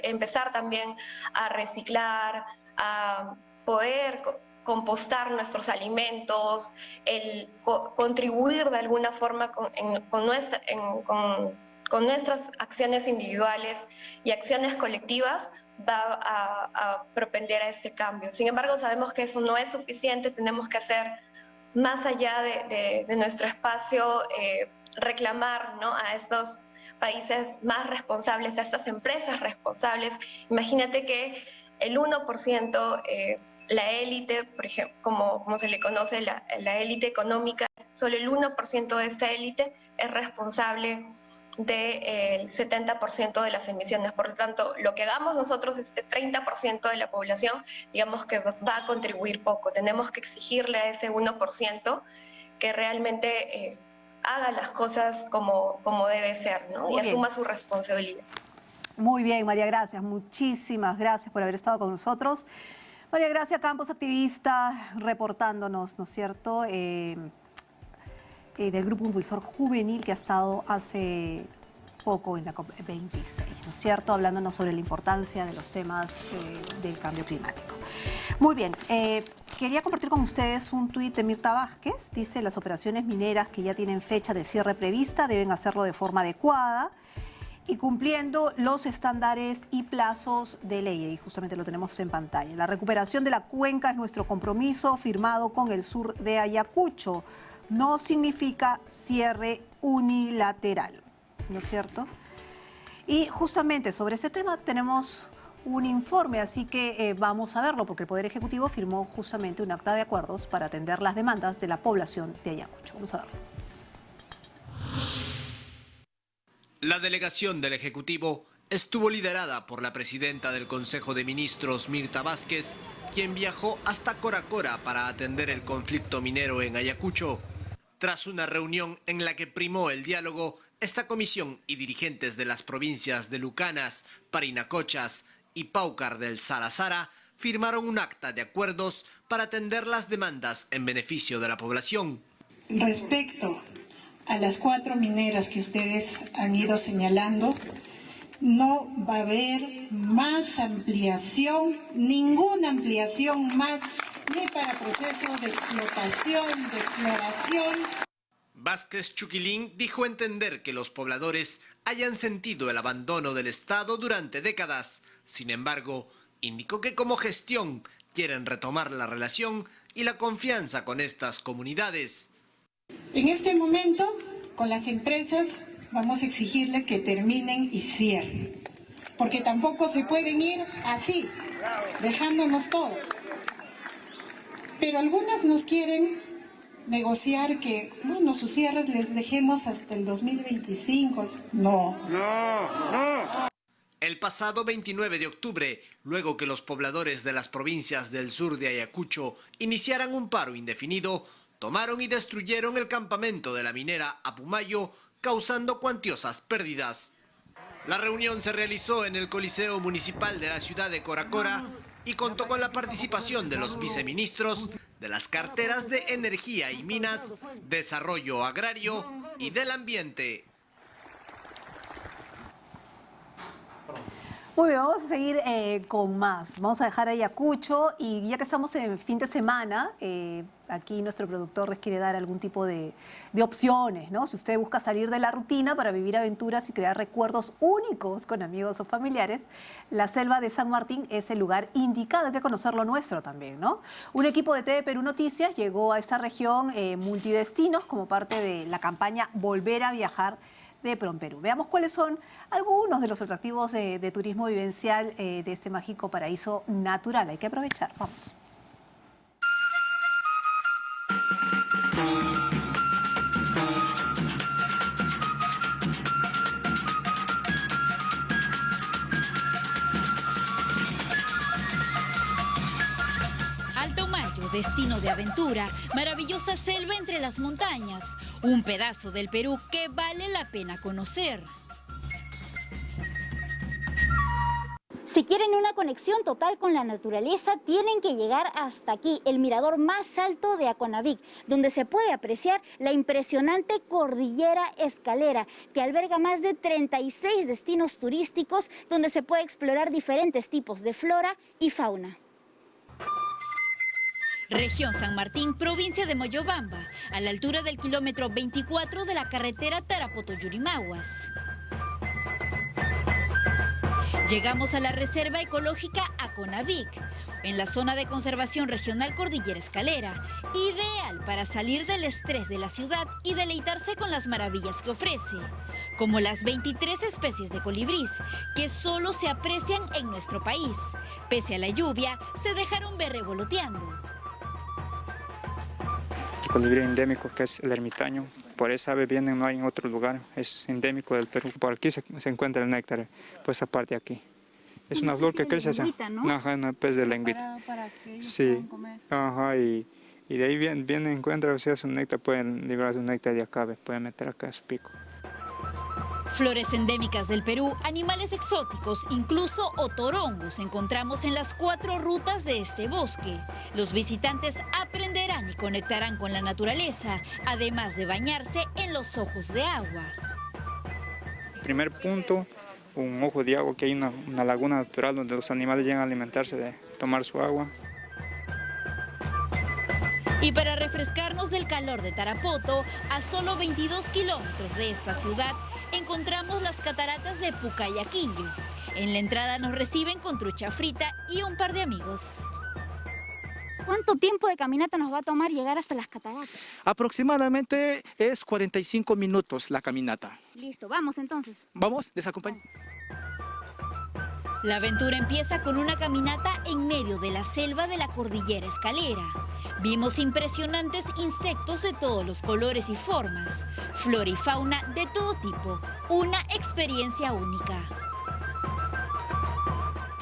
empezar también a reciclar, a poder compostar nuestros alimentos, el contribuir de alguna forma con nuestras acciones individuales y acciones colectivas va a propender a ese cambio. Sin embargo, sabemos que eso no es suficiente, tenemos que hacer más allá de nuestro espacio, reclamar, ¿no?, a estos países más responsables, a estas empresas responsables. Imagínate que el 1%, la élite, por ejemplo, como se le conoce, la élite económica, solo el 1% de esa élite es responsable del 70% de las emisiones. Por lo tanto, lo que hagamos nosotros, este 30% de la población, digamos que va a contribuir poco. Tenemos que exigirle a ese 1% que realmente haga las cosas como debe ser, ¿no? Y asuma su responsabilidad. Muy bien, María Gracia, muchísimas gracias por haber estado con nosotros. María Gracia Campos, activista, reportándonos, ¿no es cierto?, del Grupo Impulsor Juvenil que ha estado hace poco en la COP26, ¿no es cierto?, hablándonos sobre la importancia de los temas del cambio climático. Muy bien, quería compartir con ustedes un tuit de Mirta Vázquez. Dice: las operaciones mineras que ya tienen fecha de cierre prevista deben hacerlo de forma adecuada y cumpliendo los estándares y plazos de ley. Y justamente lo tenemos en pantalla. La recuperación de la cuenca es nuestro compromiso firmado con el sur de Ayacucho. No significa cierre unilateral, ¿no es cierto? Y justamente sobre este tema tenemos un informe, así que vamos a verlo, porque el Poder Ejecutivo firmó justamente un acta de acuerdos para atender las demandas de la población de Ayacucho. Vamos a verlo. La delegación del Ejecutivo estuvo liderada por la presidenta del Consejo de Ministros, Mirta Vázquez, quien viajó hasta Coracora para atender el conflicto minero en Ayacucho. Tras una reunión en la que primó el diálogo, esta comisión y dirigentes de las provincias de Lucanas, Parinacochas y Paucar del Salazara firmaron un acta de acuerdos para atender las demandas en beneficio de la población. Respecto a las 4 mineras que ustedes han ido señalando, no va a haber más ampliación, ninguna ampliación más, ni para procesos de explotación, de exploración. Vázquez Chuquilín dijo entender que los pobladores hayan sentido el abandono del Estado durante décadas. Sin embargo, indicó que como gestión quieren retomar la relación y la confianza con estas comunidades. En este momento, con las empresas, vamos a exigirle que terminen y cierren, porque tampoco se pueden ir así, dejándonos todo. Pero algunas nos quieren negociar que, bueno, sus cierres les dejemos hasta el 2025. No. El pasado 29 de octubre, luego que los pobladores de las provincias del sur de Ayacucho iniciaran un paro indefinido, tomaron y destruyeron el campamento de la minera Apumayo, causando cuantiosas pérdidas. La reunión se realizó en el Coliseo Municipal de la ciudad de Coracora y contó con la participación de los viceministros de las carteras de Energía y Minas, Desarrollo Agrario y del Ambiente. Muy bien, vamos a seguir con más. Vamos a dejar a Ayacucho y ya que estamos en fin de semana, aquí nuestro productor les quiere dar algún tipo de opciones, ¿no? Si usted busca salir de la rutina para vivir aventuras y crear recuerdos únicos con amigos o familiares, la selva de San Martín es el lugar indicado. Hay que conocer lo nuestro también, ¿no? Un equipo de TV Perú Noticias llegó a esta región multidestinos como parte de la campaña Volver a Viajar de PROMPERÚ. Veamos cuáles son algunos de los atractivos de turismo vivencial de este mágico paraíso natural. Hay que aprovechar. Vamos. Alto Mayo, destino de aventura, maravillosa selva entre las montañas, un pedazo del Perú que vale la pena conocer. Si quieren una conexión total con la naturaleza, tienen que llegar hasta aquí, el mirador más alto de Aconavic, donde se puede apreciar la impresionante cordillera Escalera, que alberga más de 36 destinos turísticos, donde se puede explorar diferentes tipos de flora y fauna. Región San Martín, provincia de Moyobamba, a la altura del kilómetro 24 de la carretera Tarapoto-Yurimaguas. Llegamos a la Reserva Ecológica Aconavic, en la zona de conservación regional Cordillera Escalera, ideal para salir del estrés de la ciudad y deleitarse con las maravillas que ofrece, como las 23 especies de colibrís, que solo se aprecian en nuestro país. Pese a la lluvia, se dejaron ver revoloteando. El colibrí endémico, que es el ermitaño, por esa ave vienen, no hay en otro lugar, es endémico del Perú. Por aquí se encuentra el néctar, por esa parte aquí. Es una flor que crece hacia... Ajá, una pez de lengüita. Para que ellos sí. puedan comer. Ajá, y de ahí viene, encuentra, o sea, su néctar, pueden liberar su néctar de acá, pueden meter acá su pico. Flores endémicas del Perú, animales exóticos, incluso otorongos encontramos en las 4 rutas de este bosque. Los visitantes aprenderán y conectarán con la naturaleza, además de bañarse en los ojos de agua. Primer punto, un ojo de agua, que hay una laguna natural donde los animales llegan a alimentarse, de tomar su agua. Y para refrescarnos del calor de Tarapoto, a solo 22 kilómetros de esta ciudad, encontramos las cataratas de Pucayaquillo. En la entrada nos reciben con trucha frita y un par de amigos. ¿Cuánto tiempo de caminata nos va a tomar llegar hasta las cataratas? Aproximadamente es 45 minutos la caminata. Listo, vamos entonces. Vamos, les acompaño. La aventura empieza con una caminata en medio de la selva de la Cordillera Escalera. Vimos impresionantes insectos de todos los colores y formas, flora y fauna de todo tipo, una experiencia única.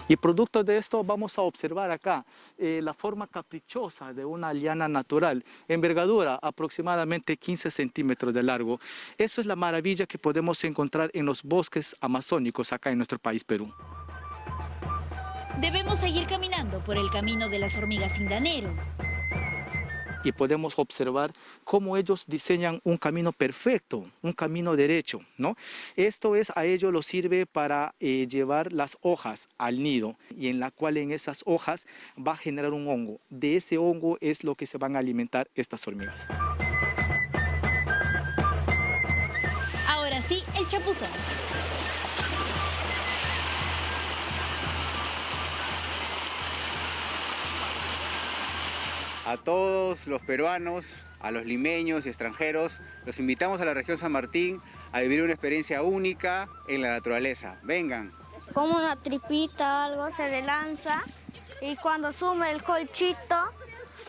Y producto de esto vamos a observar acá la forma caprichosa de una liana natural, envergadura aproximadamente 15 centímetros de largo. Eso es la maravilla que podemos encontrar en los bosques amazónicos acá en nuestro país, Perú. Debemos seguir caminando por el camino de las hormigas Indanero. Y podemos observar cómo ellos diseñan un camino perfecto, un camino derecho, ¿no? Esto es, a ellos los sirve para llevar las hojas al nido, y en la cual en esas hojas va a generar un hongo. De ese hongo es lo que se van a alimentar estas hormigas. Ahora sí, el chapuzón. A todos los peruanos, a los limeños y extranjeros, los invitamos a la región San Martín a vivir una experiencia única en la naturaleza. Vengan. Como una tripita, algo se le lanza y cuando sume el colchito,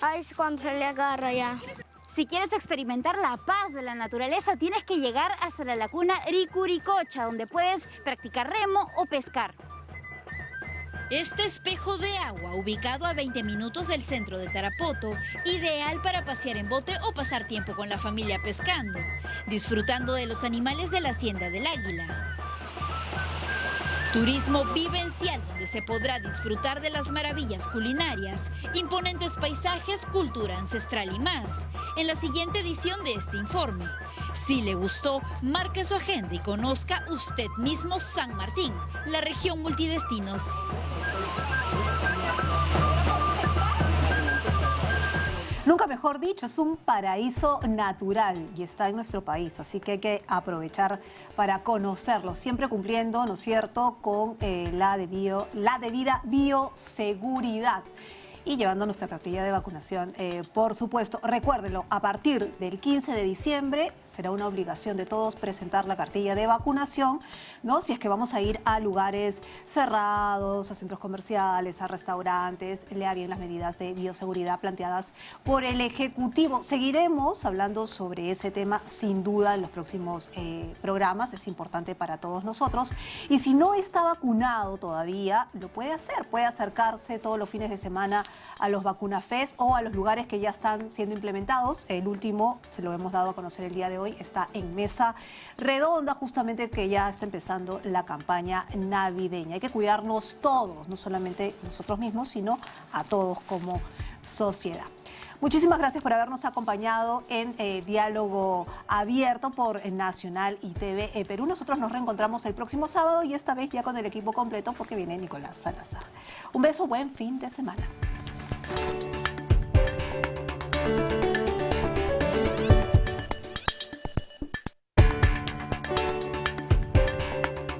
ahí es cuando se le agarra ya. Si quieres experimentar la paz de la naturaleza, tienes que llegar hasta la laguna Ricuricocha, donde puedes practicar remo o pescar. Este espejo de agua, ubicado a 20 minutos del centro de Tarapoto, ideal para pasear en bote o pasar tiempo con la familia pescando, disfrutando de los animales de la Hacienda del Águila. Turismo vivencial donde se podrá disfrutar de las maravillas culinarias, imponentes paisajes, cultura ancestral y más. En la siguiente edición de este informe. Si le gustó, marque su agenda y conozca usted mismo San Martín, la región multidestinos. Nunca mejor dicho, es un paraíso natural y está en nuestro país, así que hay que aprovechar para conocerlo, siempre cumpliendo, ¿no es cierto?, con la debida bioseguridad. Y llevando nuestra cartilla de vacunación, por supuesto. Recuérdenlo, a partir del 15 de diciembre será una obligación de todos presentar la cartilla de vacunación, ¿no? Si es que vamos a ir a lugares cerrados, a centros comerciales, a restaurantes, lea bien las medidas de bioseguridad planteadas por el Ejecutivo. Seguiremos hablando sobre ese tema sin duda en los próximos programas, es importante para todos nosotros. Y si no está vacunado todavía, lo puede hacer, puede acercarse todos los fines de semana a los vacunafés o a los lugares que ya están siendo implementados. El último, se lo hemos dado a conocer el día de hoy, está en Mesa Redonda, justamente que ya está empezando la campaña navideña. Hay que cuidarnos todos, no solamente nosotros mismos, sino a todos como sociedad. Muchísimas gracias por habernos acompañado en Diálogo Abierto por Nacional y TV Perú. Nosotros nos reencontramos el próximo sábado y esta vez ya con el equipo completo porque viene Nicolás Salazar. Un beso, buen fin de semana.